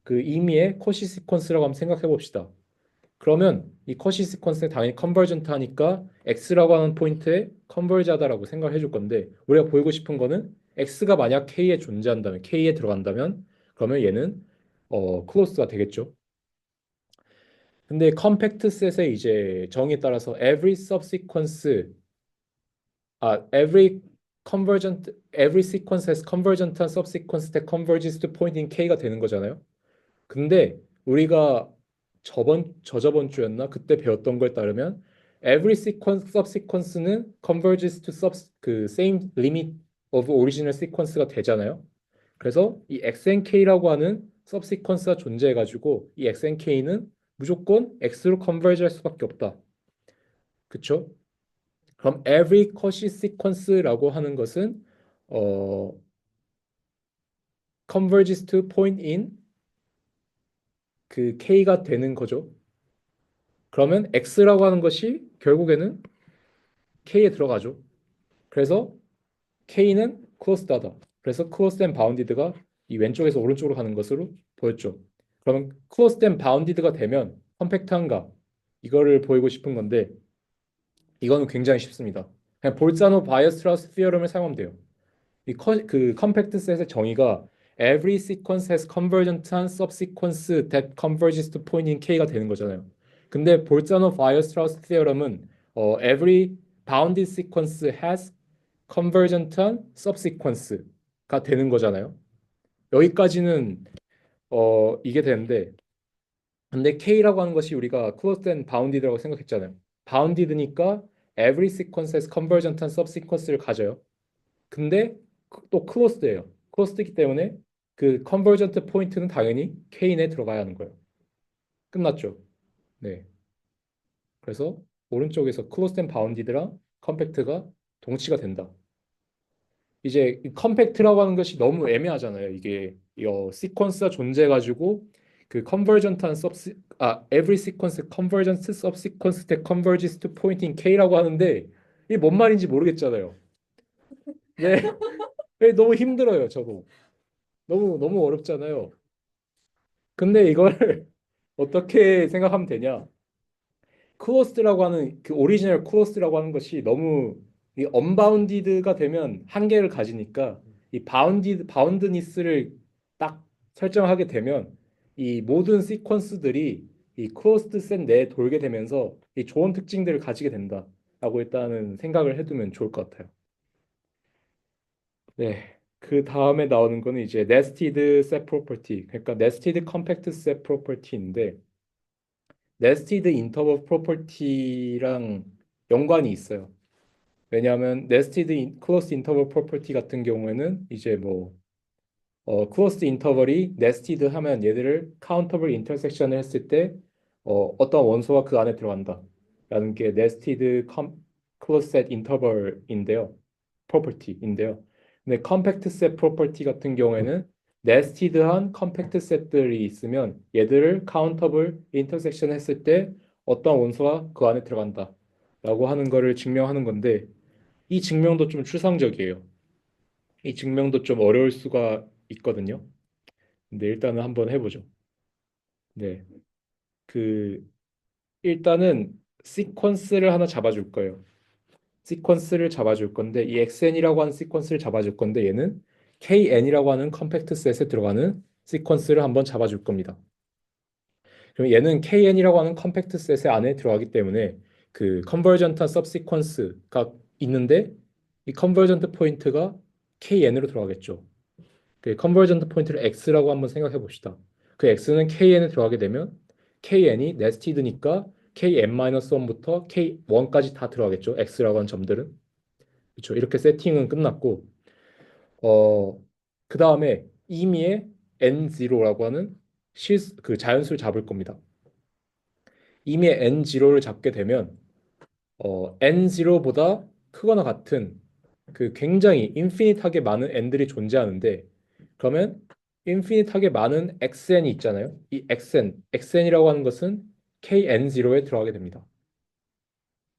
그 의미의 커시 시퀀스라고 한번 생각해 봅시다. 그러면 이 커시 시퀀스는 당연히 컨버전트 하니까 x라고 하는 포인트에 컨버지하다라고 생각을 해줄 건데 우리가 보이고 싶은 거는 x가 만약 k에 존재한다면 k에 들어간다면 그러면 얘는 클로스가 되겠죠. 근데 컴팩트 셋의 이제 정의에 따라서 every sequence has convergent and subsequence that converges to point in k가 되는 거잖아요. 근데 우리가 저저번 주였나 그때 배웠던 거에 따르면 every sequence subsequence는 converges to 그 same limit of original sequence가 되잖아요. 그래서 이 XNK라고 하는 subsequence가 존재해가지고 이 XNK는 무조건 X로 converge 할 수밖에 없다. 그쵸? 그럼 every Cauchy sequence라고 하는 것은 어, converges to point in 그 K가 되는 거죠. 그러면 X라고 하는 것이 결국에는 K에 들어가죠. 그래서 K는 closed하다. 그래서 closed and bounded가 이 왼쪽에서 오른쪽으로 가는 것으로 보였죠. 그러면 closed and bounded가 되면 컴팩트한가? 이거를 보이고 싶은 건데 이거는 굉장히 쉽습니다. 그냥 볼자노 바이어스트라우스 티어럼을 사용하면 돼요. 그 컴팩트 셋의 정의가 every sequence has convergent and subsequence that converges to point in K가 되는 거잖아요. 근데 볼자노 바이어스트라우스 티어럼은 every bounded sequence has convergent and subsequence가 되는 거잖아요. 여기까지는 이게 되는데 근데 K라고 하는 것이 우리가 closed and bounded라고 생각했잖아요. bounded니까 every sequence has convergent and subsequence를 가져요. 근데 또 closed예요. closed이기 때문에 그 convergent 포인트는 당연히 K 에 들어가야 하는 거예요. 끝났죠? 네. 그래서 오른쪽에서 closed and bounded랑 compact가 동치가 된다. 이제 이 컴팩트라고 하는 것이 너무 애매하잖아요. 이게 시퀀스가 존재해가지고 그 컨버전트한 every sequence convergent subsequence that converges to point in K라고 하는데 이게 뭔 말인지 모르겠잖아요. 네, 네, 너무 힘들어요. 저도 너무 너무 어렵잖아요. 근데 이걸 어떻게 생각하면 되냐? 클로스라고 하는 그 오리지널 클로스라고 하는 것이 너무 이 언바운디드가 되면 한계를 가지니까 이 바운드니스를 딱 설정하게 되면 이 모든 시퀀스들이 이 클로스드 셋 내에 돌게 되면서 이 좋은 특징들을 가지게 된다라고 일단은 생각을 해두면 좋을 것 같아요. 네. 그 다음에 나오는 거는 이제 nested set property. 그러니까 nested compact set property인데 네스티드 인터벌 프로퍼티랑 연관이 있어요. 왜냐하면 네스티드 클로스 인터벌 프로퍼티 같은 경우에는 이제 뭐 클로스 인터벌이 네스티드 하면 얘들을 카운터블 인터섹션을 했을 때 어떤 원소가 그 안에 들어간다 라는 게 네스티드 클로스 셋 인터벌인데요. 프로퍼티인데요. 근데 컴팩트 셋 프로퍼티 같은 경우에는 네스티드한 컴팩트 셋들이 있으면 얘들을 카운터블 인터섹션 했을 때 어떤 원소가 그 안에 들어간다 라고 하는 거를 증명하는 건데 이 증명도 좀 추상적이에요. 이 증명도 좀 어려울 수가 있거든요. 근데 일단은 한번 해보죠. 네. 그 일단은 시퀀스를 하나 잡아줄 거예요. 시퀀스를 잡아줄 건데 이 XN이라고 하는 시퀀스를 잡아줄 건데 얘는 KN이라고 하는 컴팩트 셋에 들어가는 시퀀스를 한번 잡아줄 겁니다. 그럼 얘는 KN이라고 하는 컴팩트 셋의 안에 들어가기 때문에 그 컨버전트 서브시퀀스가 있는데 이 컨버전트 포인트가 KN으로 들어가겠죠. 그 컨버전트 포인트를 X라고 한번 생각해 봅시다. 그 X는 KN에 들어가게 되면 KN이 네스티드니까 KN-1부터 K1까지 다 들어가겠죠. X라고 하는 점들은. 그렇죠. 이렇게 세팅은 끝났고 그 다음에 임의의 N0라고 하는 그 자연수를 잡을 겁니다. 임의의 N0를 잡게 되면 N0보다 크거나 같은 그 굉장히 인피니트하게 많은 n들이 존재하는데 그러면 인피니트하게 많은 xn이 있잖아요. 이 xn이라고 하는 것은 kn0에 들어가게 됩니다.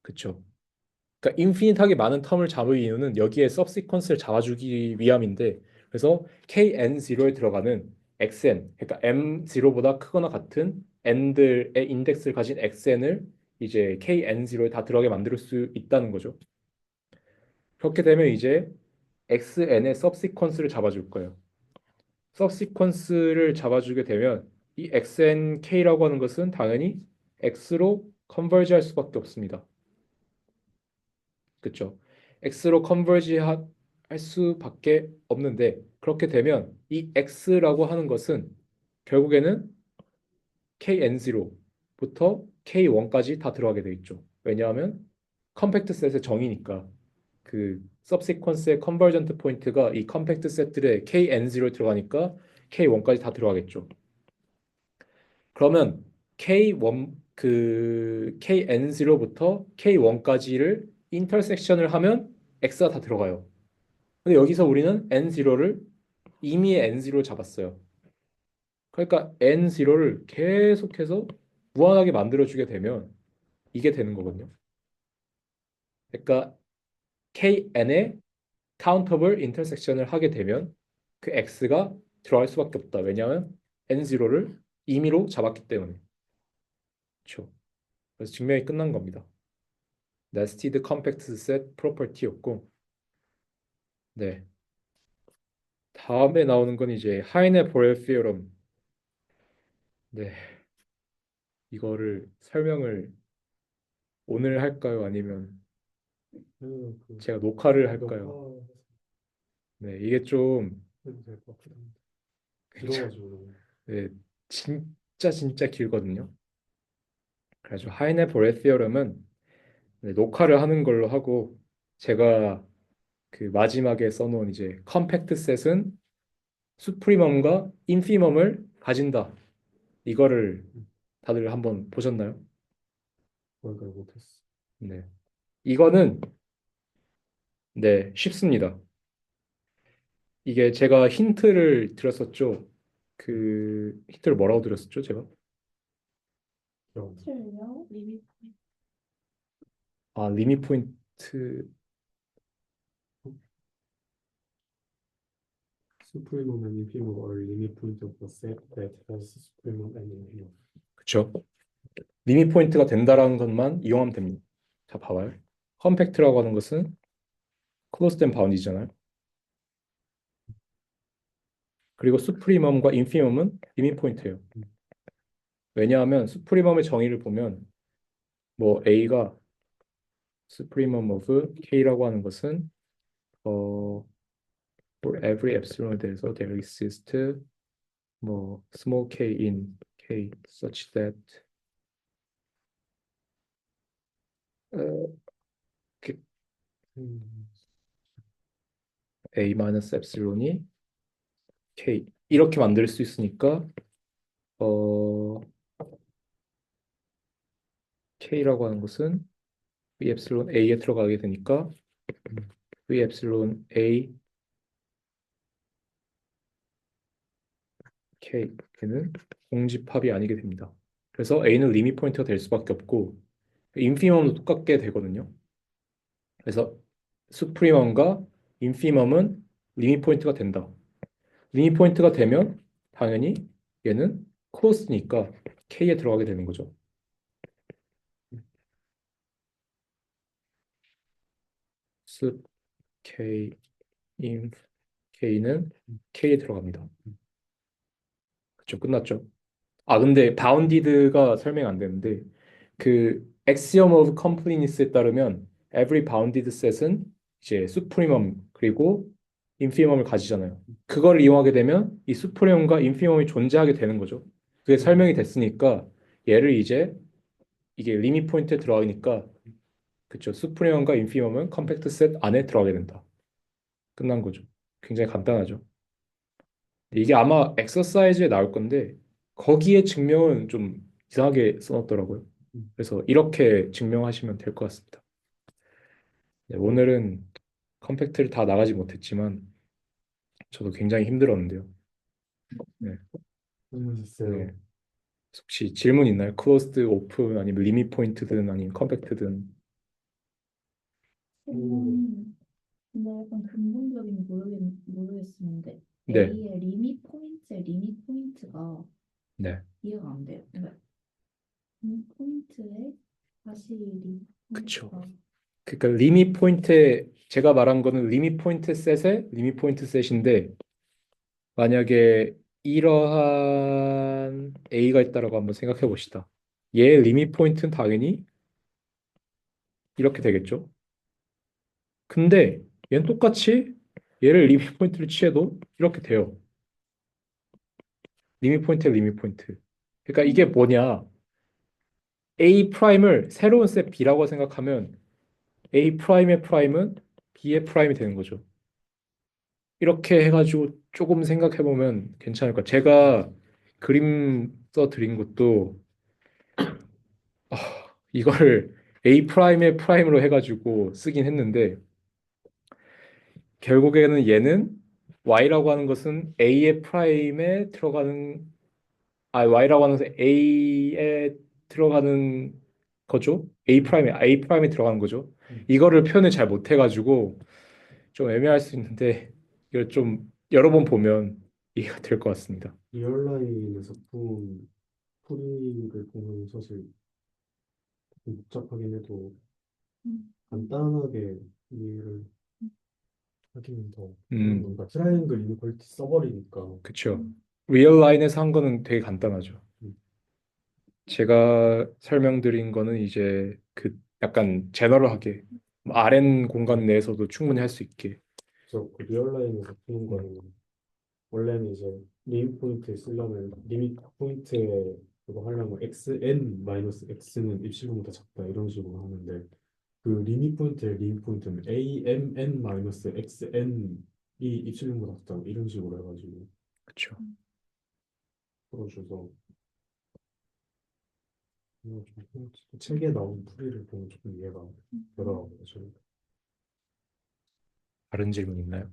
그렇죠? 그러니까 인피니트하게 많은 텀을 잡을 이유는 여기에 subsequence를 잡아주기 위함인데 그래서 kn0에 들어가는 xn, 그러니까 m0보다 크거나 같은 n들의 인덱스를 가진 xn을 이제 kn0에 다 들어가게 만들 수 있다는 거죠. 그렇게 되면 이제 xn의 subsequence를 잡아줄 거예요. subsequence를 잡아주게 되면 이 xnk라고 하는 것은 당연히 x로 컨버지 할 수밖에 없습니다. 그렇죠? x로 컨버지 할 수밖에 없는데 그렇게 되면 이 x라고 하는 것은 결국에는 kn0부터 k1까지 다 들어가게 돼 있죠. 왜냐하면 컴팩트 셋의 정의니까 그 subsequence의 컨버전트 포인트가 이 컴팩트 셋들의 kn0에 들어가니까 k1까지 다 들어가겠죠. 그러면 k1 kn0부터 k1까지를 인터섹션을 하면 x가 다 들어가요. 근데 여기서 우리는 n0를 이미의 n0를 잡았어요. 그러니까 n0를 계속해서 무한하게 만들어주게 되면 이게 되는 거거든요. 그러니까 kn의 countable intersection을 하게 되면 그 x가 들어갈 수밖에 없다. 왜냐하면 n0를 임의로 잡았기 때문에. 그렇죠. 그래서 증명이 끝난 겁니다. nested compact set property였고, 네. 다음에 나오는 건 이제 하이네 보렐 theorem. 네. 이거를 설명을 오늘 할까요? 아니면 아니면 그 제가 녹화를 할까요? 녹화해서 네, 이게 좀 해도 될 것 같기도 한데 굉장히 길어가지고. 네, 진짜 길거든요. 그래서 하이네 보레 티어럼은 네, 녹화를 하는 걸로 하고 제가 그 마지막에 써놓은 이제 컴팩트 셋은 수프리멈과 인피멈을 가진다. 이거를 다들 한번 보셨나요? 거기까지 못했어. 네. 이거는 네, 쉽습니다. 이게 제가 힌트를 드렸었죠. 음, 그 힌트를 뭐라고 드렸었죠, 제가? 기억나. 틀려? 리미 아, 리밋 포인트. Supremum and infimum are limit point of a set that has supremum and infimum. 그쵸? 리밋 포인트가 된다라는 것만 이용하면 됩니다. 자, 봐봐요. 컴팩트라고 하는 것은 클로즈된 바운드잖아요. 그리고 수프리멈과 인피멈은 리밋 포인트예요. 왜냐하면 수프리멈의 정의를 보면 뭐 A가 supremum of K라고 하는 것은 for every epsilon에 대해서 there exists 뭐 small k in K such that 어, 그 음, A 마이너스 epsilon이 K 이렇게 만들 수 있으니까 어, K라고 하는 것은 V epsilon A에 들어가게 되니까 V epsilon A K는 공집합이 아니게 됩니다. 그래서 A는 리밋 포인트가 될 수밖에 없고 인피멈도 똑같게 되거든요. 그래서 수프리멈과 인피멈은 리밋 포인트가 된다. 리밋 포인트가 되면 당연히 얘는 크로스니까 K에 들어가게 되는 거죠. 습 K, 인 K는 K에 들어갑니다. 그쵸, 끝났죠. 아, 근데 바운디드가 설명 안 되는데 그 axiom of completeness에 따르면 every bounded set은 이제 supremum 그리고 infimum을 가지잖아요. 그걸 이용하게 되면 이 supremum과 infimum이 존재하게 되는 거죠. 그게 설명이 됐으니까 얘를 이제 이게 리밋 포인트에 들어가니까 그쵸. supremum과 infimum은 컴팩트 셋 안에 들어가게 된다. 끝난 거죠. 굉장히 간단하죠. 이게 아마 엑서사이즈에 나올 건데 거기에 증명은 좀 이상하게 써놨더라고요. 음, 그래서 이렇게 증명하시면 될 것 같습니다. 네, 오늘은 컴팩트를 다 나가지 못했지만 저도 굉장히 힘들었는데요. 네, 네. 재밌었어요. 혹시 질문 있나요? 클로즈드, 오픈, 아니면 리밋 포인트든 아니면 컴팩트든. 오, 질문 근데 약간 근본적인 모르겠는데 네, A의 리밋 포인트가 네, 이해가 안 돼요. 그러니까 리밋 포인트에 다시 리밋 그쵸. 포인트가 그러니까 리밋 포인트 제가 말한 거는 리밋 포인트 셋의 리밋 포인트 셋인데 만약에 이러한 A가 있다라고 한번 생각해 봅시다. 얘의 리밋 포인트는 당연히 이렇게 되겠죠. 근데 얘는 똑같이 얘를 리밋 포인트를 취해도 이렇게 돼요. 리밋 포인트, 리밋 포인트. 그러니까 이게 음, 뭐냐? A 프라임을 새로운 셋 B라고 생각하면 A 프라임의 프라임은 B의 프라임이 되는 거죠. 이렇게 해가지고 조금 생각해 보면 괜찮을 것 같아요. 제가 그림 써 드린 것도 아, 이거를 A 프라임의 프라임으로 해가지고 쓰긴 했는데 결국에는 얘는 Y라고 하는 것은 A의 프라임에 들어가는 Y라고 하는 것은 A에 들어가는 거죠. A 프라임에 들어가는 거죠. 음. 이거를 표현을 잘 못해가지고 좀 애매할 수 있는데 이걸 좀 여러 번 보면 이해가 될 것 같습니다. 리얼라인에서 푼 풀이를 보면 사실 좀 복잡하긴 해도 음, 간단하게 이해를 하기는 더 편한 음, 거니까 트라이앵글 이니퀄리티 써버리니까 그쵸. 음, 리얼 라인에서 한 거는 되게 간단하죠. 음. 제가 설명드린 거는 이제 그 약간 제너럴하게 Rn 공간 내에서도 충분히 할 수 있게. 그래서 그 리얼라인에서 푸는 음, 거는 원래는 이제 리밋 포인트에 쓰려면 리밋 포인트에 그거 하려면 xn 마이너스 x는 입실론보다 작다 이런 식으로 하는데 그 리밋 포인트의 리밋 포인트는 amn 마이너스 xn이 입실론보다 작다 이런 식으로 해가지고 그쵸. 음, 풀어줘서 이거 좀 책에 나온 풀이를 보면 조금 이해가 음. 되더라고요. 저는. 다른 질문 있나요?